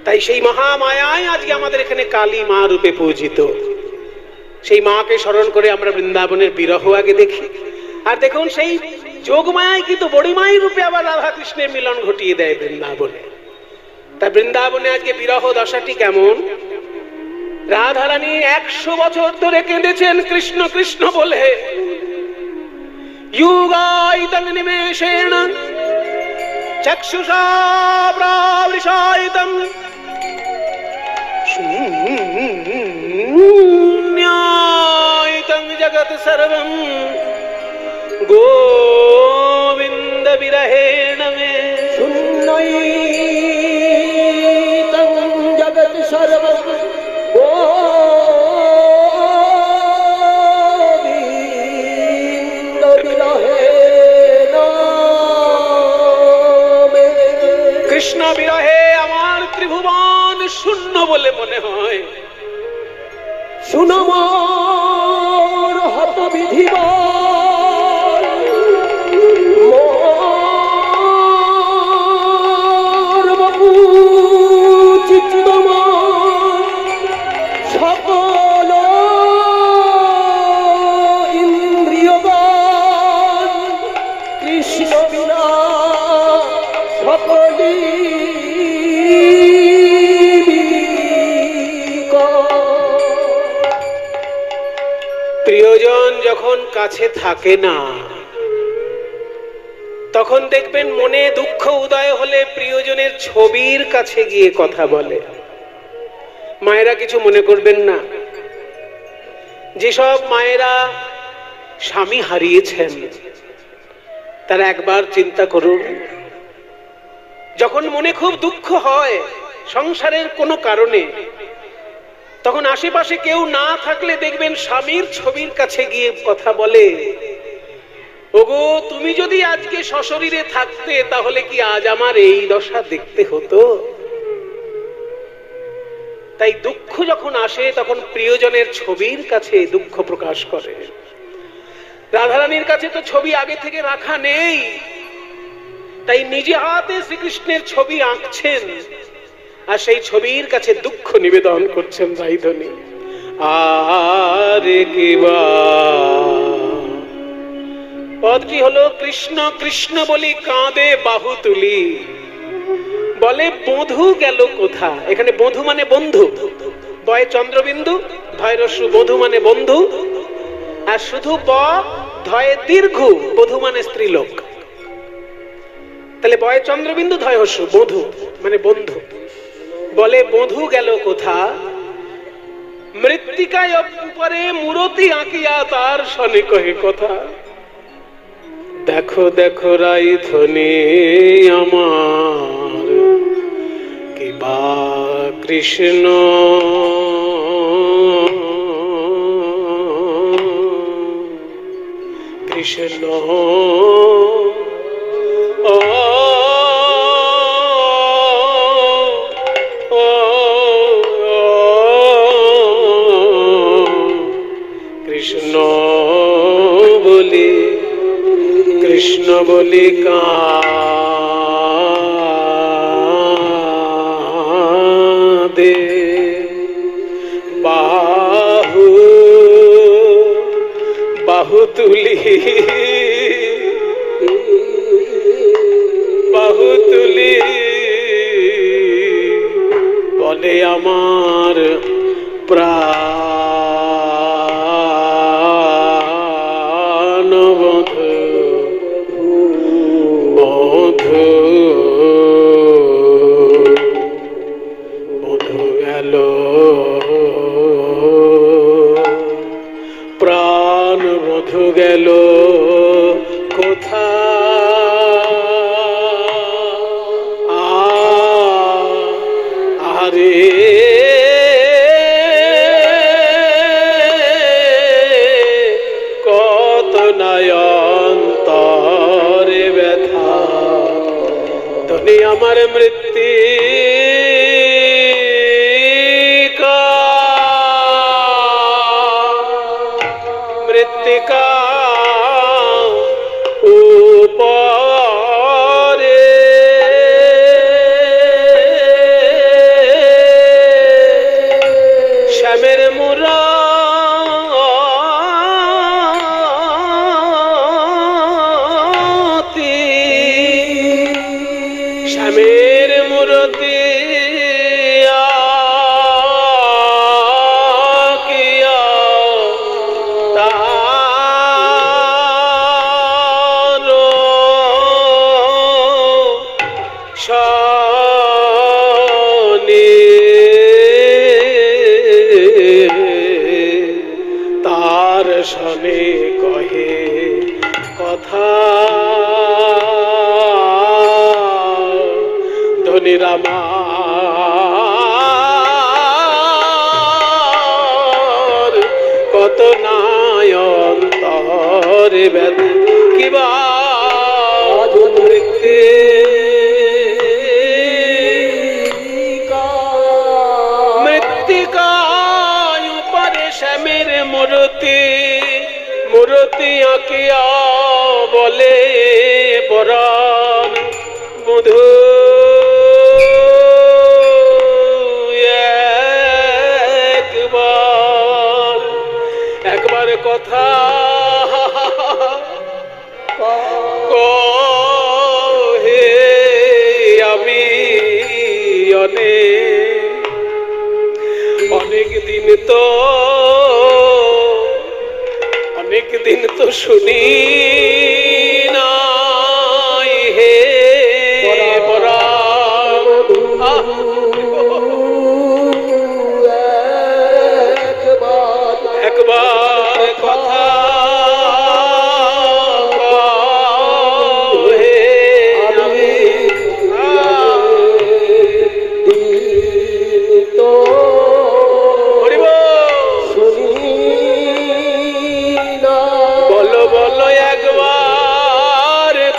তাই সেই মহামায়াই আজকে আমাদের এখানে কালী মা রূপে পূজিত। সেই মাকে স্মরণ করে আমরা বৃন্দাবনের বিরহ আগে দেখি, আর দেখুন সেই যোগমায়াই কিন্তু বড়িমাই রূপে আবার রাধা কৃষ্ণের মিলন ঘটিয়ে দেয় বৃন্দাবনে। তা বৃন্দাবনে আজকে বিরহ দশাটি কেমন? রাধারানী 100 বছর ধরে কেঁদেছেন কৃষ্ণ কৃষ্ণ বলে। যুগায়িতং নিমেষেণ চক্ষুষা প্রাবৃষায়িতং শূন্যায়িতং জগৎ সর্বং গোবিন্দ বিরহেণ মে। শূন্যায়িতং জগৎ সর্বং গোবিন্দ বিরহেণ মে। কৃষ্ণ বিরহে আমার ত্রিভুবন শূন্য বলে মনে হয়। শুনো মোর হতবিধিব মোর বপু চিত্তম সকল ইন্দ্রিয়গণ কৃষ্ণ বিনা সকলি প্রিয়জন যখন কাছে থাকে না, তখন দেখবেন মনে দুঃখ উদয় হলে প্রিয়জনের ছবির কাছে গিয়ে কথা বলে। মায়েরা কিছু মনে করবেন না, যেসব মায়েরা স্বামী হারিয়েছেন তারা একবার চিন্তা করুন, যখন মনে খুব দুঃখ হয় সংসারের কোনো কারণে, তখন আশেপাশে কেউ না থাকলে দেখবেন স্বামীর ছবির কাছে গিয়ে কথা বলে, ওগো তুমি যদি আজকে সশরীরে থাকতে তাহলে কি আজ আমার এই দশা দেখতে হতো? তাই দুঃখ যখন আসে তখন প্রিয়জনের ছবির কাছে দুঃখ প্রকাশ করে। রাধারানীর কাছে তো ছবি আগে থেকে রাখা নেই, তাই নিজে হাতে শ্রীকৃষ্ণের ছবি আঁকছেন আর সেই ছবির কাছে দুঃখ নিবেদন করছেন রাইধনী। আরে কিবা পদটি হলো কৃষ্ণ কৃষ্ণ বলি কাঁদে বাহু তুলি, বলে বধূ গেল কোথা। এখানে বধূ মানে বন্ধু, বয়ে চন্দ্রবিন্দু ধয়রস্যু, বধূ মানে বন্ধু, আর শুধু ব ধয়ে দীর্ঘ, বধূ মানে স্ত্রীলোক। তাহলে বয়ে চন্দ্রবিন্দু ধয়স্যু, বধূ মানে বন্ধু। বলে বধূ গেল কোথা, মৃত্তিকায় উপরে মূরতি আঁকিয়া তার শনে কহে কথা। দেখো দেখো রাইধনী আমার কিবা কৃষ্ণ, কৃষ্ণ কৃষ্ণ বলি, কৃষ্ণ বলি কাঁদে বাহু বাহু তুলি, বাহু তুলি, বলে আমার প্রাণ বধূ বধূ বধূ গেল, প্রাণ বধূ গেল কোথা। আমারে কত নয়ন্তরে ব্যথা ধনী আমার মৃত্তিকা উপরে শ্যামের মূরতি শ্যামের মূরতি তার শনে কহে কথা ধনীর আমার কত নয়ন্তরে ব্যথা কিবা মৃত্তিকায় উপরে শ্যামের মূর্তি মূর্তি আঁকিয়া বলে পরাণ মধু একবার কথা কহে আমি অনেক দিন তো শুনি নাই হে একবার কথা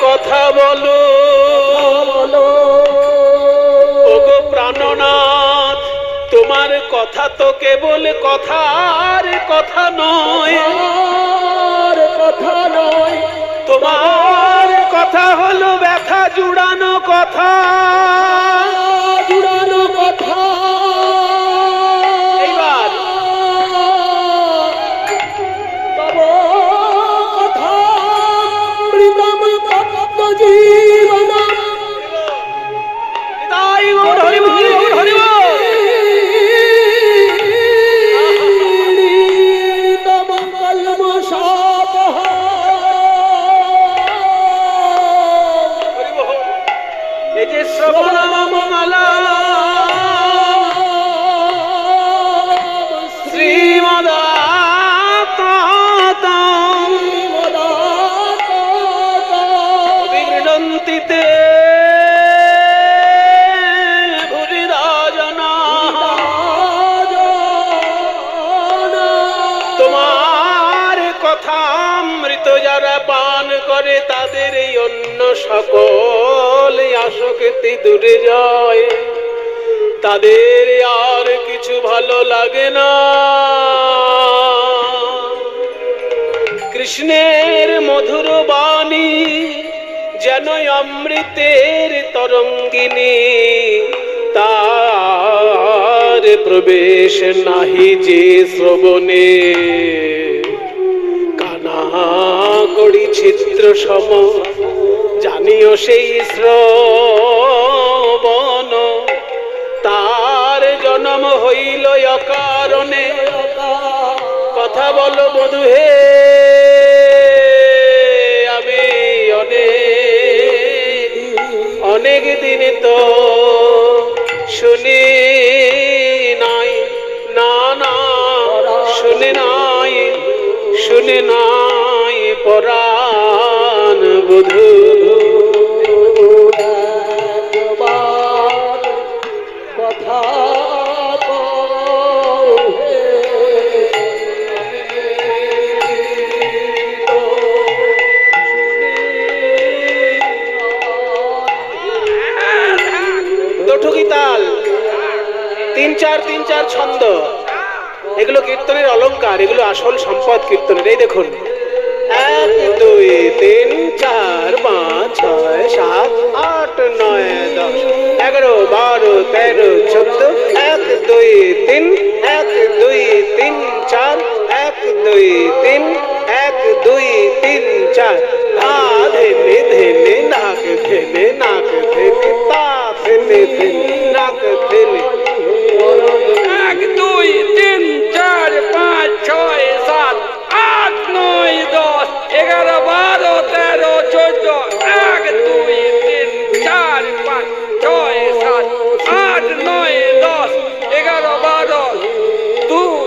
কথা বলো ওগো প্রাণনাথ তোমার কথা তো কেবল কথার কথা নয় তোমার কথা হলো ব্যথা জুড়ানো কথা এইবার করে তাদের এই অন্য সকল আসক্তি দূরে যায় তাদের আর কিছু ভালো লাগে না কৃষ্ণের মধুর বাণী যেন অমৃতের তরঙ্গিনী তার প্রবেশ নাহি যে শ্রবণে করি চিত্র সম জানিও সেই শ্রবণ তার জন্ম হইল অকারণে কথা বলো বধূ হে আমি অনেক দিন তো শুনি নাই না না শুনি নাই পরাণ বধূ কথা তিন চার ছন্দ, এগুলো কীর্তনের অলংকার, এগুলো আসল সম্পদ কীর্তনের। এই দেখুন, 1 2 3 4 5 6 7 8 9 10 11 12 13 14 1 2 3 1 2 3 4 1 2 3 1 2 3 4 ধা ধেনে ধেনে নাক ধেনে নাক ধেনে তা ধেনে ধেনে নাক ধেনে 1 2 3 4 5 6 7 8 9 10 11 12 13 14 1 2 3 4 5 6 7 8 9 10 11 12 2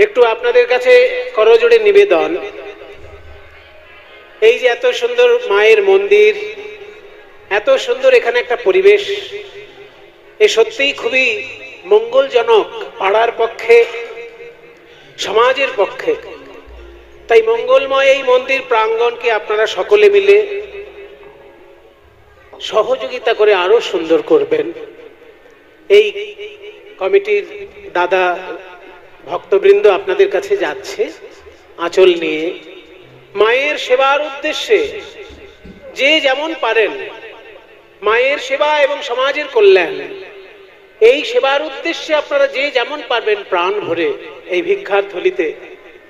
একটু আপনাদের কাছে করজোড়ে নিবেদন, এই যে এত সুন্দর মায়ের মন্দির, এত সুন্দর এখানে একটা পরিবেশ, এ সত্যিই খুবই মঙ্গলজনক পাড়ার পক্ষে, সমাজের পক্ষে। তাই মঙ্গলময় এই মন্দির প্রাঙ্গণকে আপনারা সকলে মিলে সহযোগিতা করে আরো সুন্দর করবেন। এই কমিটির দাদা ভক্তবৃন্দ আপনাদের কাছে যাচ্ছে আঁচল নিয়ে মায়ের সেবার উদ্দেশ্যে। যে যেমন পারেন মায়ের সেবা এবং সমাজের কল্যাণ, এই সেবার উদ্দেশ্যে আপনারা যে যেমন পারবেন প্রাণ ভরে এই ভিক্ষার থলিতে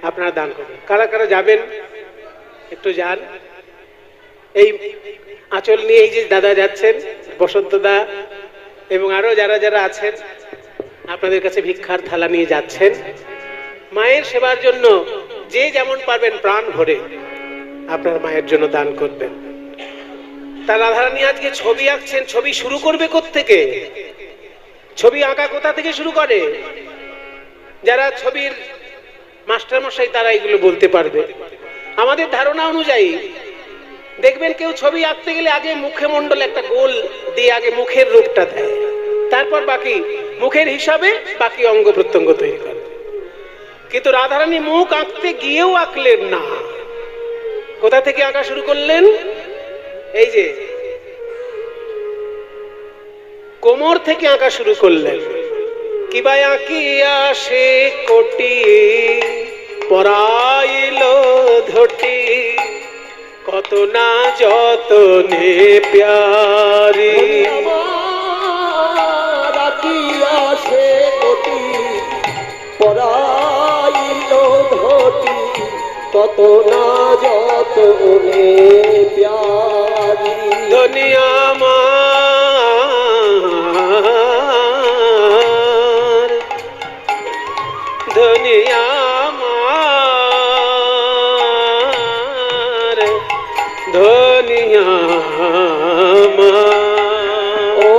আপনারা দান করবেন। কারা কারা যাবেন একটু যান। এই আঁচল নিয়ে এই যে দাদা যাচ্ছেন, বসন্ত দা এবং আরো যারা যারা আছেন আপনাদের কাছে ভিক্ষার থালা নিয়ে যাচ্ছেন মায়ের সেবার জন্য। যে যেমন পারবেন প্রাণ ভরে আপনার মায়ের জন্য দান করবেন। তার রাধারানী আজকে ছবি আঁকছেন, ছবি শুরু করবে কোত্থেকে? ছবি আঁকা কোথা থেকে শুরু করে? যারা ছবির মাস্টার মশাই তারা এগুলো বলতে পারবে। আমাদের ধারণা অনুযায়ী দেখবেন কেউ ছবি আঁকতে গেলে আগে মুখে মণ্ডল একটা গোল দিয়ে আগে মুখের রূপটা দেয়, তারপর বাকি মুখের হিসাবে বাকি অঙ্গ প্রত্যঙ্গ তৈরি করে। কিন্তু রাধারানী মুখ আঁকতে গিয়েও আঁকলেন না। কোথা থেকে আঁকা শুরু করলেন? এই যে কোমর থেকে আঁকা শুরু করলেন। কিবা আঁকিয়া সে কোটি পরাইল ধটি, কত না যতনে প্যারি। রাখিয়া সে কোটি পরাইল ধটি, কত না যতনে প্যারি। দুনিয়া আমার, দুনিয়া আমার, দুনিয়া আমার। ও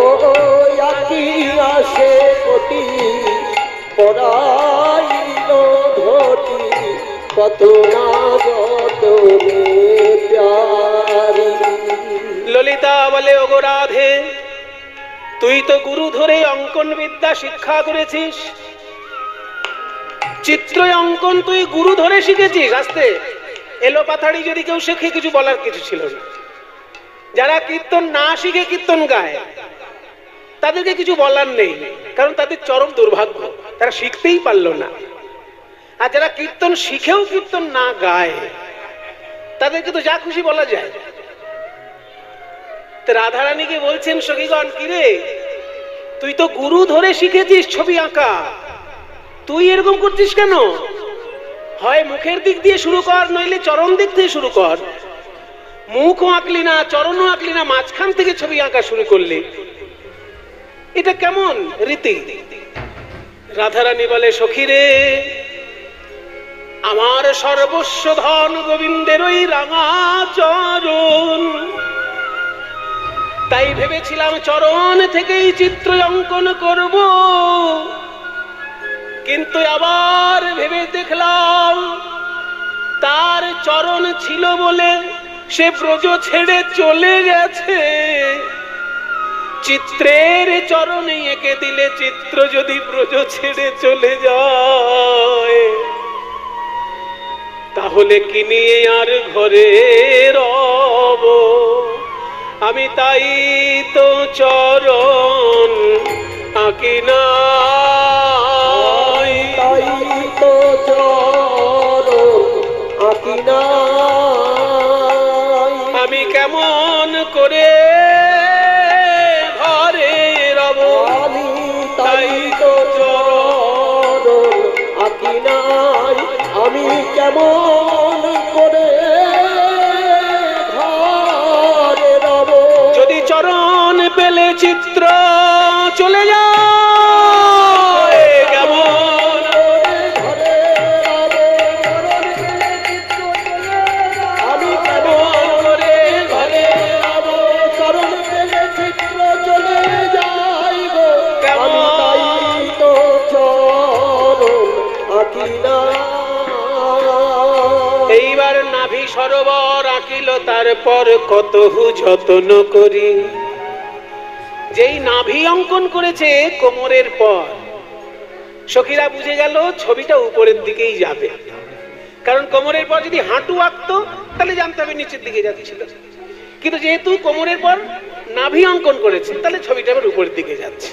রাখিয়া সে কোটি পরাইল ধটি, কত না যতনে প্যারি। ললিতা বলে, ওগো রাধে, তুই তো গুরু ধরে অঙ্কন বিদ্যা শিক্ষা করেছিস, চিত্র অঙ্কন তুই গুরু ধরে শিখেছিস। আস্তে এলো পাথাড়ি যদি কেউ শেখে কিছু বলার কিছু ছিল না। যারা কীর্তন না শিখে কীর্তন গায় তাদেরকে কিছু বলার নেই, কারণ তাদের চরম দুর্ভাগ্য, তারা শিখতেই পারলো না। আর যারা কীর্তন শিখেও কীর্তন না গায় তাদেরকে তো যা খুশি বলা যায়। রাধারানীকে বলছেন, সখীগণ কিরে, তুই তো গুরু ধরে শিখেছিস ছবি আঁকা, তুই এরকম করছিস কেন? হয় মুখের দিক দিয়ে শুরু কর, নইলে চরণ দিক থেকে শুরু কর। মুখও আঁকলি না, চরণও আঁকলি না, মাঝখান থেকে ছবি আঁকা শুরু করলি, এটা কেমন রীতি? রাধারানী বলে, সখী রে, আমার সর্বস্ব ধন গোবিন্দের ওই রাঙা চরণ, তাই ভেবেছিলাম চরণ থেকেই চিত্র অঙ্কন করব, কিন্তু আবার ভেবে দেখলাম তার চরণ ছিল বলে সে ব্রজ ছেড়ে চলে গেছে। চিত্রের চরণে এঁকে দিলে চিত্র যদি ব্রজ ছেড়ে চলে যায়, তাহলে কি নিয়ে আর ঘরে রব? আমি তাই তো চরণ আঁকি নাই, তাই তো চরণ আঁকি নাই। আমি কেমন করে ঘরে রব? আমি তাই তো চরণ আঁকি নাই। আমি কেমন করে ঘরে রব? যদি চরণ পেলে চিত্র চলে যায়, কেমন ঘরে রব? চরণ পেলে চিত্র চলে যায়। আমি কেমন করে ঘরে রব? চরণ পেলে চিত্র চলে যাই গো। কেমন? আমি তাই তো চরণ আঁকি নাই। এইবার নাভি সরোবর আঁকিল, তারপর কতহু যত্ন করি। যেই নাভি অঙ্কন করেছে কোমরের পর, সখীরা বুঝে গেল ছবিটা উপরের দিকেই যাবে, কারণ কোমরের পর যদি হাঁটু আঁকতো তাহলে জানতে হবে নিচের দিকে যাচ্ছিল, কিন্তু যেহেতু কোমরের পর নাভি অঙ্কন করেছে তাহলে ছবিটা আবার উপরের দিকে যাচ্ছে।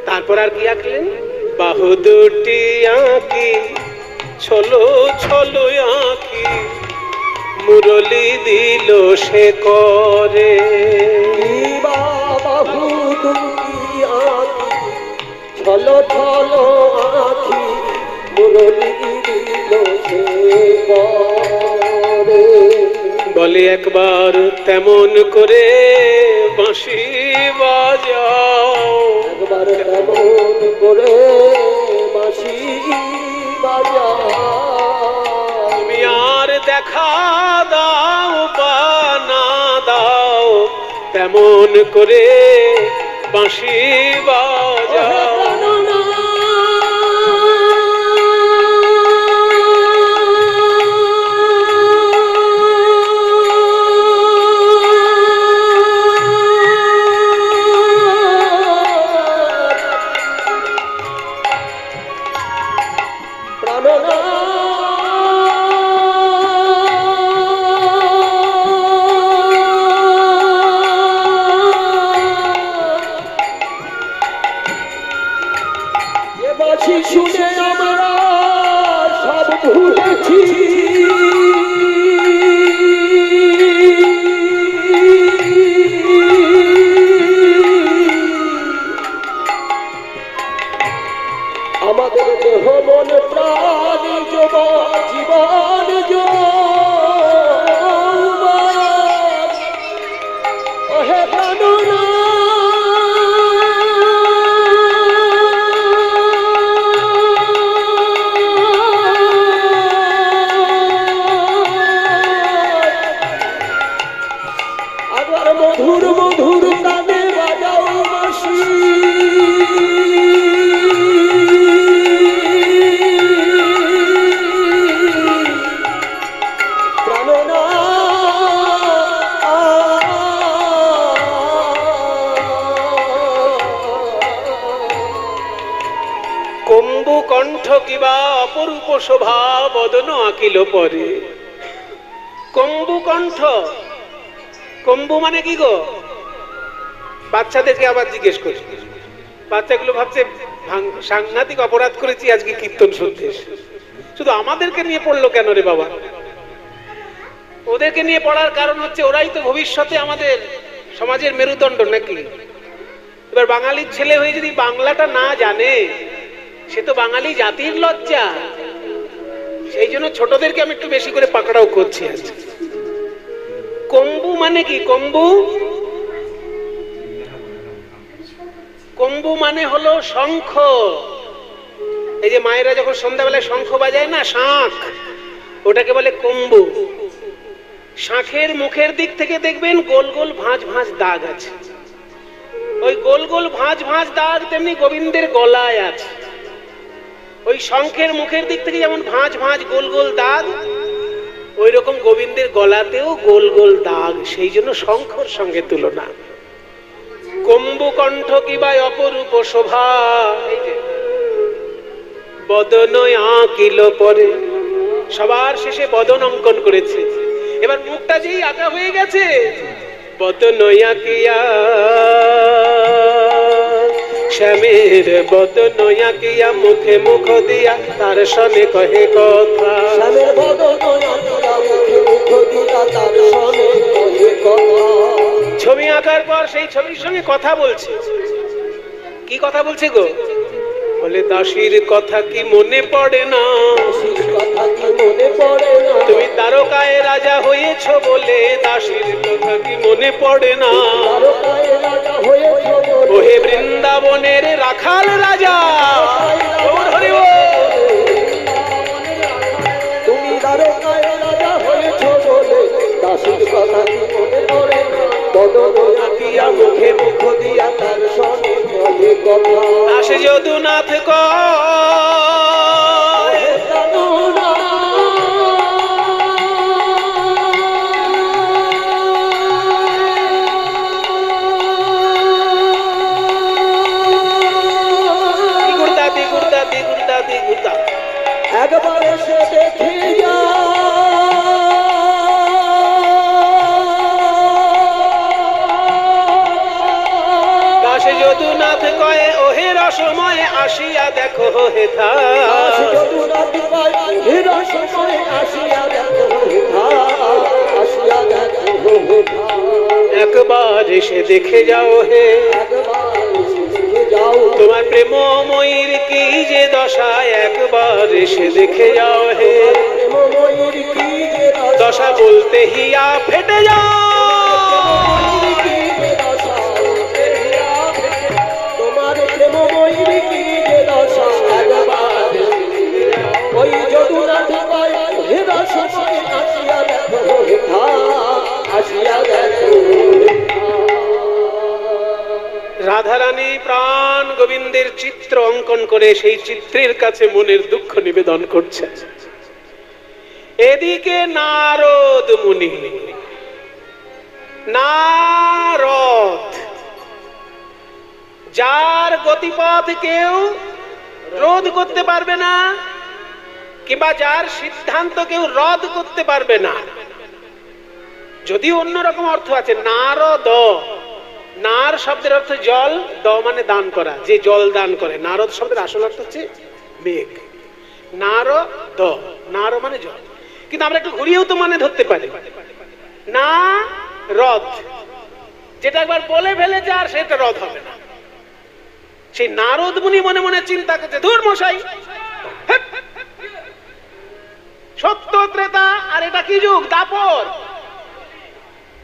তারপর আর কি আঁকলেন? বাহু দুটি আঁকি ছলো ছলো আঁকি মুরলি দিল সে করে। বাহু দুটি আঁকি ছলো ছলো আঁকি মুরলি দিল সে করে। বলে একবার তেমন করে বাঁশি বাজাও, একবার তেমন করে বাঁশি বাজাও। তুমি আর দেখা দাও বা না দাও, তেমন করে বাঁশি বাজাও। শুনে আমরা সব ভুলেছি, আমাদের দেহ মন প্রাণ জীবন ওহে প্রাণনা। মধুর মধুর প্রাণে বাজাও বাঁশি, প্রাণনা। কম্বু কণ্ঠ কিবা অপরূপ শোভা বদন আঁকিল পরে। কম্বু কণ্ঠ, কম্বু মানে কি গো? বাচ্চাদেরকে আবার জিজ্ঞেস করি, বাচ্চাগুলো ভাবছে সাংঘাতিক অপরাধ করেছি আজকে কীর্তন শুনতে, শুধু আমাদেরকে নিয়ে পড়লো কেন রে বাবা? ওদেরকে নিয়ে পড়ার কারণ হচ্ছে ওরাই তো ভবিষ্যতে আমাদের সমাজের মেরুদণ্ড নাকি। এবার বাঙালির ছেলে হয়ে যদি বাংলাটা না জানে, সে তো বাঙালি জাতির লজ্জা। সেই জন্য ছোটদেরকে আমি একটু বেশি করে পাকড়াও করছি আজকে। কম্বু মানে কি? কম্বু, কম্বু মানে হলো শঙ্খ। এই যে মায়েরা যখন সন্ধ্যাবেলায় শঙ্খ বাজায় না, শাঁখ, ওটাকে বলে কম্বু। শাঁখের মুখের দিক থেকে দেখবেন গোল গোল ভাঁজ ভাঁজ দাগ আছে। ওই গোল গোল ভাঁজ ভাঁজ দাগ তেমনি গোবিন্দের গলায় আছে। ওই শঙ্খের মুখের দিক থেকে যেমন ভাঁজ ভাঁজ গোল গোল দাগ, ওই রকম গোবিন্দের গলাতেও গোল গোল দাগ। সেই জন্য শঙ্খর সঙ্গে তুলনা। কম্বু কণ্ঠ কিবা অপরূপ শোভা, এই যে বদন আঁকিল পরে। সবার শেষে বদন অঙ্কন করেছে। এবার মুখটা যেই আঁকা হয়ে গেছে, বদন আঁকিয়া শ্যামের বদন আঁকিয়া মুখে মুখ দিয়া তার সনে কহে কথা। শ্যামের বদন আঁকিয়া মুখে মুখ দিয়া তার সনে কহে কথা। ছবি আঁকার পর সেই ছবির সঙ্গে কথা বলছে। কি কথা বলছে গো? বলে দাসীর কথা কি মনে পড়ে না, তুমি তারকায় রাজা হয়েছ বলে দাসীর কথা কি মনে পড়ে না। ওহে বৃন্দাবনের রাখাল রাজা, তুমি তারকায় রাজা হয়েছ বলে দাসীর কথা কি মনে পড়ে না। বদন আঁকিয়া মুখে মুখ দিয়া তার সনে কহে কথা। দাসী যদুনাথ কয় একবার এসে দেখে যা দাসে যদুনাথ কয়ে ওহে রসময় আসিয়া দেখো হেথা যদুনাথ কয় ওহে রসময় আসিয়া দেখো হেথা আসিয়া দেখো হেথা একবার এসে দেখে যাও হে একবার এসে দেখে যাও তোমার প্রেমময়ীর কি যে দশা একবার এসে দেখে যাও হে প্রেমময়ীর কি যে দশা বলতে হিয়া ফেটে যাও তোমার প্রেমময়ীর কি যে দশা একবার ওই যদুনাথ কয় হে রসময় আসিয়া দেখো হেথা আসিয়া দেখো রাধারানী প্রাণ গোবিন্দের চিত্র অঙ্কন করে সেই চিত্রের কাছে মনের দুঃখ নিবেদন করছে। এদিকে নারদ মুনি, নারদ যার গতিপথ কেউ রোধ করতে পারবে না, কিংবা যার সিদ্ধান্ত কেউ রদ করতে পারবে না। যদিও অন্যরকম অর্থ আছে। নারদ, নার শব্দের অর্থ জল, দ মানে দান করা, যে জল দান করে। নারদ শব্দের আসল অর্থ হচ্ছে মেঘ। নারদ, নার মানে জল, কিন্তু আমরা একটু ঘুরিয়েও তো মানে ধরতে পারি। না রদ, যেটা একবার বলে ফেলেছে আর সেটা রদ হবে না। সেই নারদ মুনি মনে মনে চিন্তা করছে, ধুর মশাই, সত্য ত্রেতা, আর এটা কি যুগ? দাপর।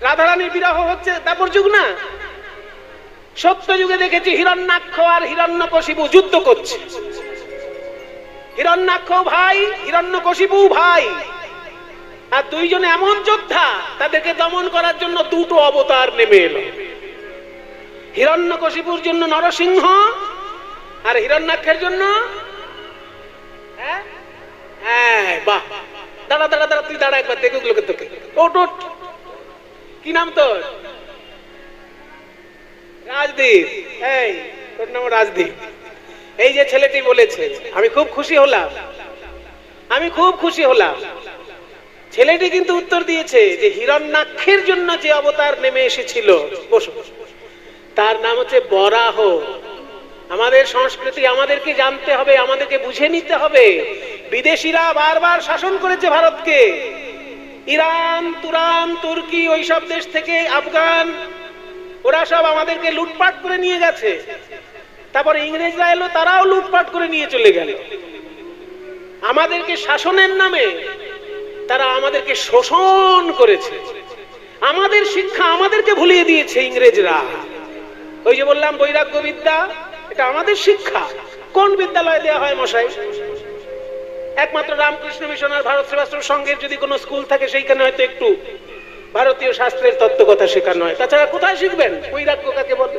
রাধারানীর বিরহ হচ্ছে দাপর যুগ না? সত্য যুগে দেখেছি হিরণ্যাক্ষ আর হিরণ্যকশিপু যুদ্ধ করছে। হিরণ্যাক্ষ ভাই, হিরণ্যকশিপু ভাই, আর দুইজনে এমন যোদ্ধা, তাদেরকে দমন করার জন্য দুটো অবতার নেমে এলো। হিরণ্যকশিপুর জন্য নরসিংহ, আর হিরণ্যাক্ষের জন্য বাহ, দাঁড়া দাঁড়া দাঁড়া, তুই দাঁড়া একবার দেখুক লোকে তোকে। ওট ওট, কি নাম তোর? রাজদীপ। এই তোর নাম রাজদীপ। এই যে ছেলেটি বলেছে, আমি খুব খুশি হলাম, আমি খুব খুশি হলাম। ছেলেটি কিন্তু উত্তর দিয়েছে যে হিরণ্যাক্ষের জন্য যে অবতার নেমে এসেছিল, বসো, তার নাম হচ্ছে বরাহ। আমাদের সংস্কৃতি আমাদেরকে জানতে হবে, আমাদেরকে বুঝে নিতে হবে। বিদেশিরা বারবার শাসন করেছে ভারতকে। ইরান, তুরান, তুর্কি, ওইসব দেশ থেকে, আফগান, ওরা সব আমাদেরকে লুটপাট করে নিয়ে গেছে। তারপরে ইংরেজরা এলো, তারাও লুটপাট করে নিয়ে চলে গেল। আমাদেরকে শাসনের নামে তারা আমাদেরকে শোষণ করেছে। আমাদের শিক্ষা আমাদেরকে ভুলিয়ে দিয়েছে ইংরেজরা। ওই যে বললাম বৈরাগ্য বিদ্যা, এটা আমাদের শিক্ষা। কোন বিদ্যালয়ে দেওয়া হয় মশাই? একমাত্র রামকৃষ্ণ মিশন আর ভারত সেবাশ্রম সংঘের যদি কোনো স্কুল থাকে, সেইখানে হয়তো একটু ভারতীয় শাস্ত্রের তত্ত্ব কথা শেখানো হয়। তাছাড়া কোথায় শিখবেন বৈরাগ্য কাকে বলে?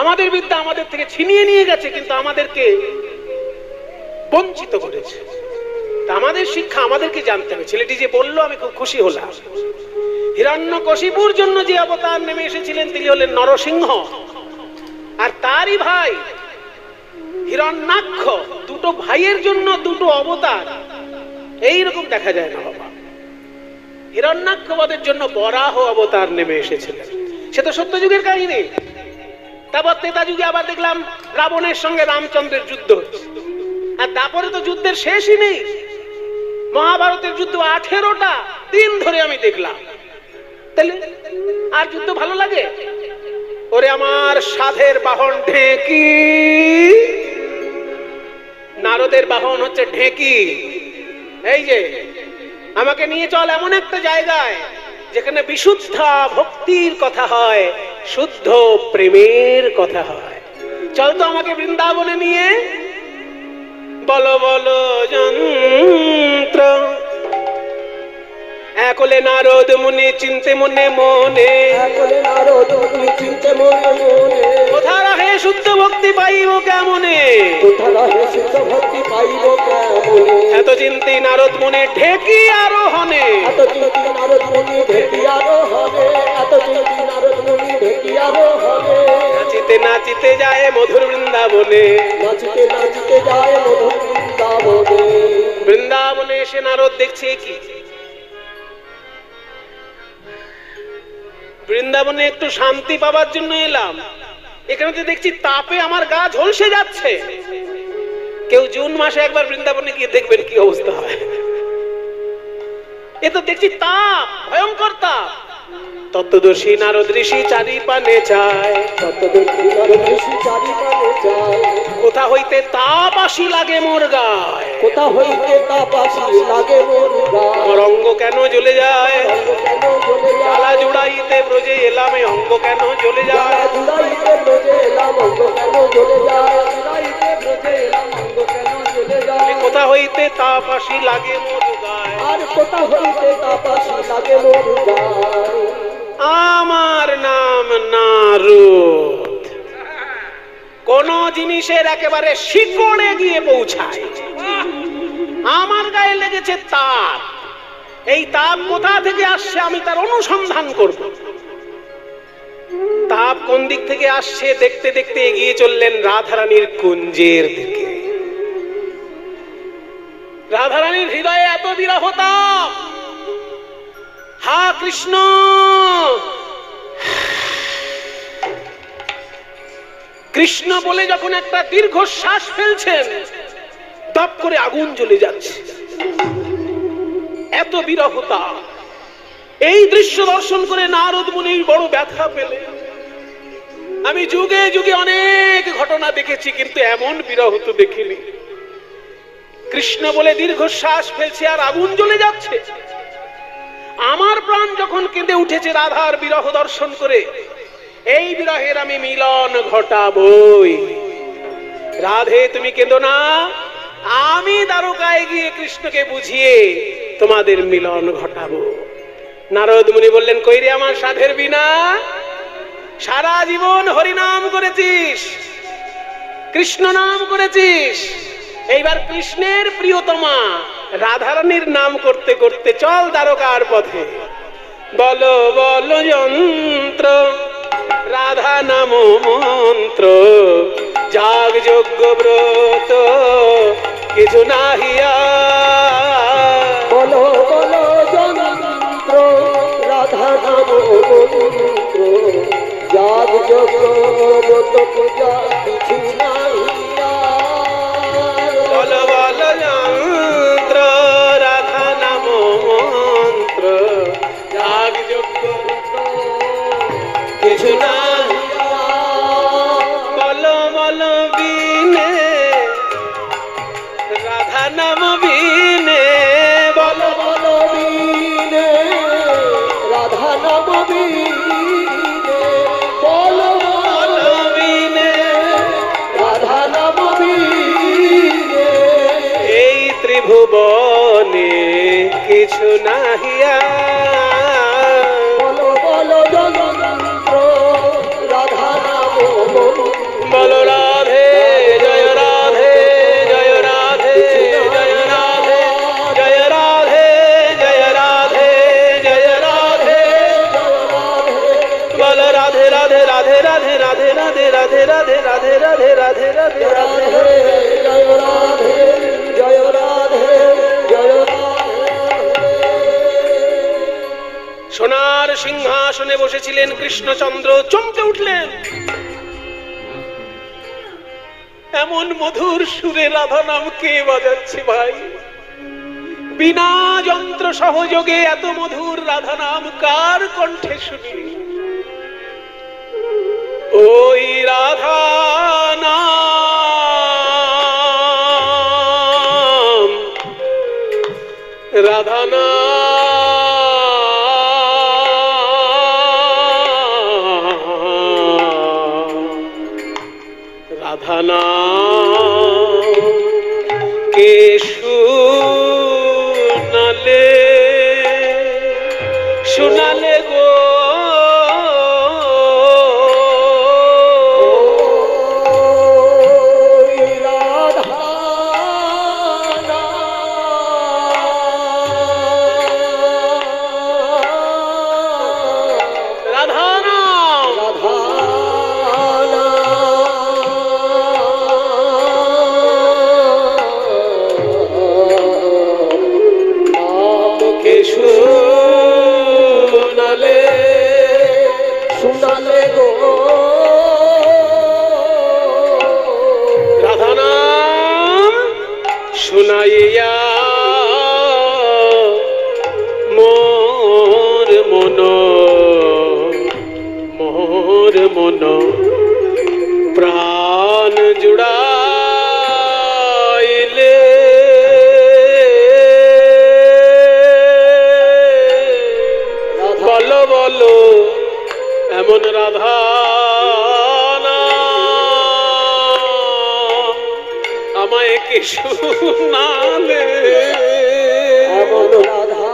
আমাদের বিদ্যা আমাদের থেকে ছিনিয়ে নিয়ে গেছে, কিন্তু আমাদেরকে বঞ্চিত করেছে। তা আমাদের শিক্ষা আমাদেরকে জানতে হবে। ছেলেটি যে বললো, আমি খুব খুশি হলাম। হিরণ্যকশিপুর জন্য যে অবতার নেমে এসেছিলেন, তিনি হলেন নরসিংহ, আর তারই ভাই হিরণ্যাক্ষ। দুটো ভাইয়ের জন্য দুটো অবতার, এইরকম দেখা যায় না বাবা। হিরণ্যাক্ষ বধের জন্য বরাহ অবতার নেমে এসেছিলেন, সে তো সত্যযুগের কাহিনী। তারপর ত্রেতা যুগে আবার দেখলাম রাবণের সঙ্গে রামচন্দ্রের যুদ্ধ হচ্ছে। আর তারপরে তো যুদ্ধের শেষই নেই। মহাভারতের যুদ্ধ 18টা দিন ধরে আমি দেখলাম। তাহলে আর যুদ্ধ ভালো লাগে? ওরে আমার সাধের বাহন ঢেঁকি, নারদের বাহন হচ্ছে ঢেঁকি। এই যে আমাকে নিয়ে চল এমন একটা জায়গায় যেখানে বিশুদ্ধ ভক্তির কথা হয়, শুদ্ধ প্রেমের কথা হয়। চল তো আমাকে বৃন্দাবনে নিয়ে। বলো বলো যন্ত্র একলে নারদ মুনি চিন্তে মনে মনে, একলে নারদ মুনি চিন্তে মনে মনে, কোথা রাহে শুদ্ধ ভক্তি পাইব কেমনে, কোথা রাহে শুদ্ধ ভক্তি পাইব কেমনে। এত চিন্তি নারদ মুনি ঢেকি আরোহণে, এত চিন্তি নারদ মুনি ঢেকি আরোহণে, এত চিন্তি নারদ মুনি ঢেকি আরোহণে। নাচিতে নাচিতে যায় মধুর বৃন্দাবনে, নাচিতে নাচিতে যায় মধুর বৃন্দাবনে। এসে নারদ দেখছে কি বৃন্দাবনে একটু শান্তি পাবার জন্য এলাম, এখানে তো দেখছি তাপে আমার গা ঝলসে যাচ্ছে। কেউ জুন মাসে একবার বৃন্দাবনে গিয়ে দেখবেন কি অবস্থা হয়। এ তো দেখছি তাপ, ভয়ঙ্কর তাপ। তত্ত্বদর্শী নারদ ঋষি চারি পানে চায়, তত্ত্বদর্শী নারদ ঋষি চারি পানে চায়, কোথা হইতে তাপ আসি লাগে মোর গায়, কোথা হইতে তাপ আসি লাগে মোর গায়, আমার অঙ্গ কেন জ্বলে যায়, অঙ্গ কেন জ্বলে যায়, জ্বালা জুড়াইতে ব্রজে এলাম এই অঙ্গ কেন জ্বলে যায়, জ্বালা জুড়াইতে ব্রজে এলাম অঙ্গ কেন জ্বলে যায়, জুড়াইতে ব্রজে এলাম অঙ্গ কেন জ্বলে যায়, কোথা হইতে তাপ আসি লাগে মোর গায়, আর কোথা হইতে তাপ আসি লাগে মোর গায়। আমার নাম নারদ। কোন জিনিসের একেবারে শিকড়ে গিয়ে পৌঁছায়। আমার গায়ে লেগেছে তাপ, এই তাপ কোথা থেকে আসছে আমি তার অনুসন্ধান করব। তাপ কোন দিক থেকে আসছে দেখতে দেখতে এগিয়ে চললেন রাধারানীর কুঞ্জের দিকে। রাধারানীর হৃদয়ে এত বিরহ তাপ, হা কৃষ্ণ, কৃষ্ণ বলে যখন একটা দীর্ঘ শ্বাস ফেলছেন, দপ করে আগুন জ্বলে যাচ্ছে, এত বিরহ তাপ। এই দৃশ্য দর্শন করে নারদ মুনি বড় ব্যথা পেলেন। আমি যুগে যুগে অনেক ঘটনা দেখেছি, কিন্তু এমন বিরহ তো দেখিনি। কৃষ্ণ বলে দীর্ঘশ্বাস ফেলছে আর আগুন জ্বলে যাচ্ছে। আমার প্রাণ যখন কেঁদে উঠেছে রাধার বিরহ দর্শন করে, এই বিরহের আমি মিলন ঘটাবই। রাধে তুমি কেঁদো না, আমি দ্বারকায় গিয়ে কৃষ্ণকে বুঝিয়ে তোমাদের মিলন ঘটাবো। নারদ মুনি বললেন, কই রে আমার সাধের বিনা, সারা জীবন হরিনাম করেছিস, কৃষ্ণ নাম করেছিস, এইবার কৃষ্ণের প্রিয়তমা রাধারানীর নাম করতে করতে চল দ্বারকার পথে। বলো বলো যন্ত্র রাধা নাম মন্ত্র, যাগ যজ্ঞ ব্রত কিছু নাহিয়া। বলো বলো যন্ত্র রাধা নাম মন্ত্র, যাগ যজ্ঞ ব্রত পূজা কিছু নাহিয়া। বলো বলো যন্ত্র রাধা নাম মন্ত্র, যাগ যজ্ঞ কিছু নাহিয়া। বলো বলো বিনে রাধা নাম বিনে, বলো বলো বিনে রাধা নাম বিনে, বলো বলো বিনে রাধা নাম বিনে। এই ত্রিভুবনে কিছু নাহিয়া। বলো বলো যন্ত্র রাধা নাম মন্ত্র, বলো রাধে জয় রাধে জয় রাধে জয় রাধে জয় রাধে জয় রাধে জয় রাধে। বলো রাধে রাধে রাধে রাধে রাধে রাধে রাধে রাধে রাধে রাধে রাধে রাধে রাধে। জয় রাধে জয় রাধে জয় রাধে। সোনার সিংহাসনে বসেছিলেন কৃষ্ণচন্দ্র, চমকে উঠলেন। এমন মধুর সুরে রাধা নাম কে বাজাচ্ছে ভাই? বিনা যন্ত্র সহযোগে এত মধুর রাধা নাম কার কণ্ঠে শুনি? ওই রাধা নাম, রাধা রাধা নাম কে শুনালে শুনালে গো, শুনাইয়া মোর মন প্রাণ জুড়াইলে বলো বলো এমন রাধা আমায় কি শুনালে এমন রাধা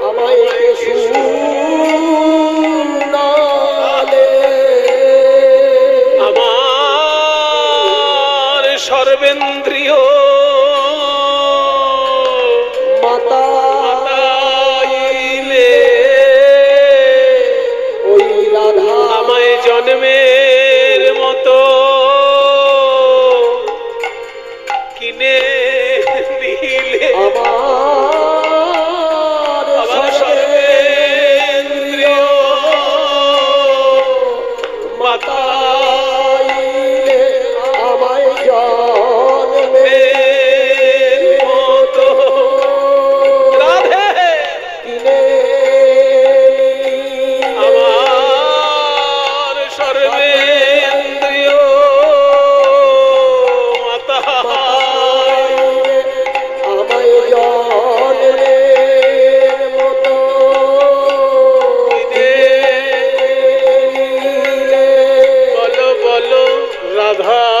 আমায় কে শুনালে আমার সর্বেন্দ্রিয় মাতাইলে ওই রাধা আমায় জন্মের মতো কিনে দিলে আমার সর্বেন্দ্রিয় মাতাইলে আমায় জন্মে মতো রাধে কিনে আমার সর্বেন্দ্রিয় মাতা আমায় জন্মে মতো বলো বলো রাধা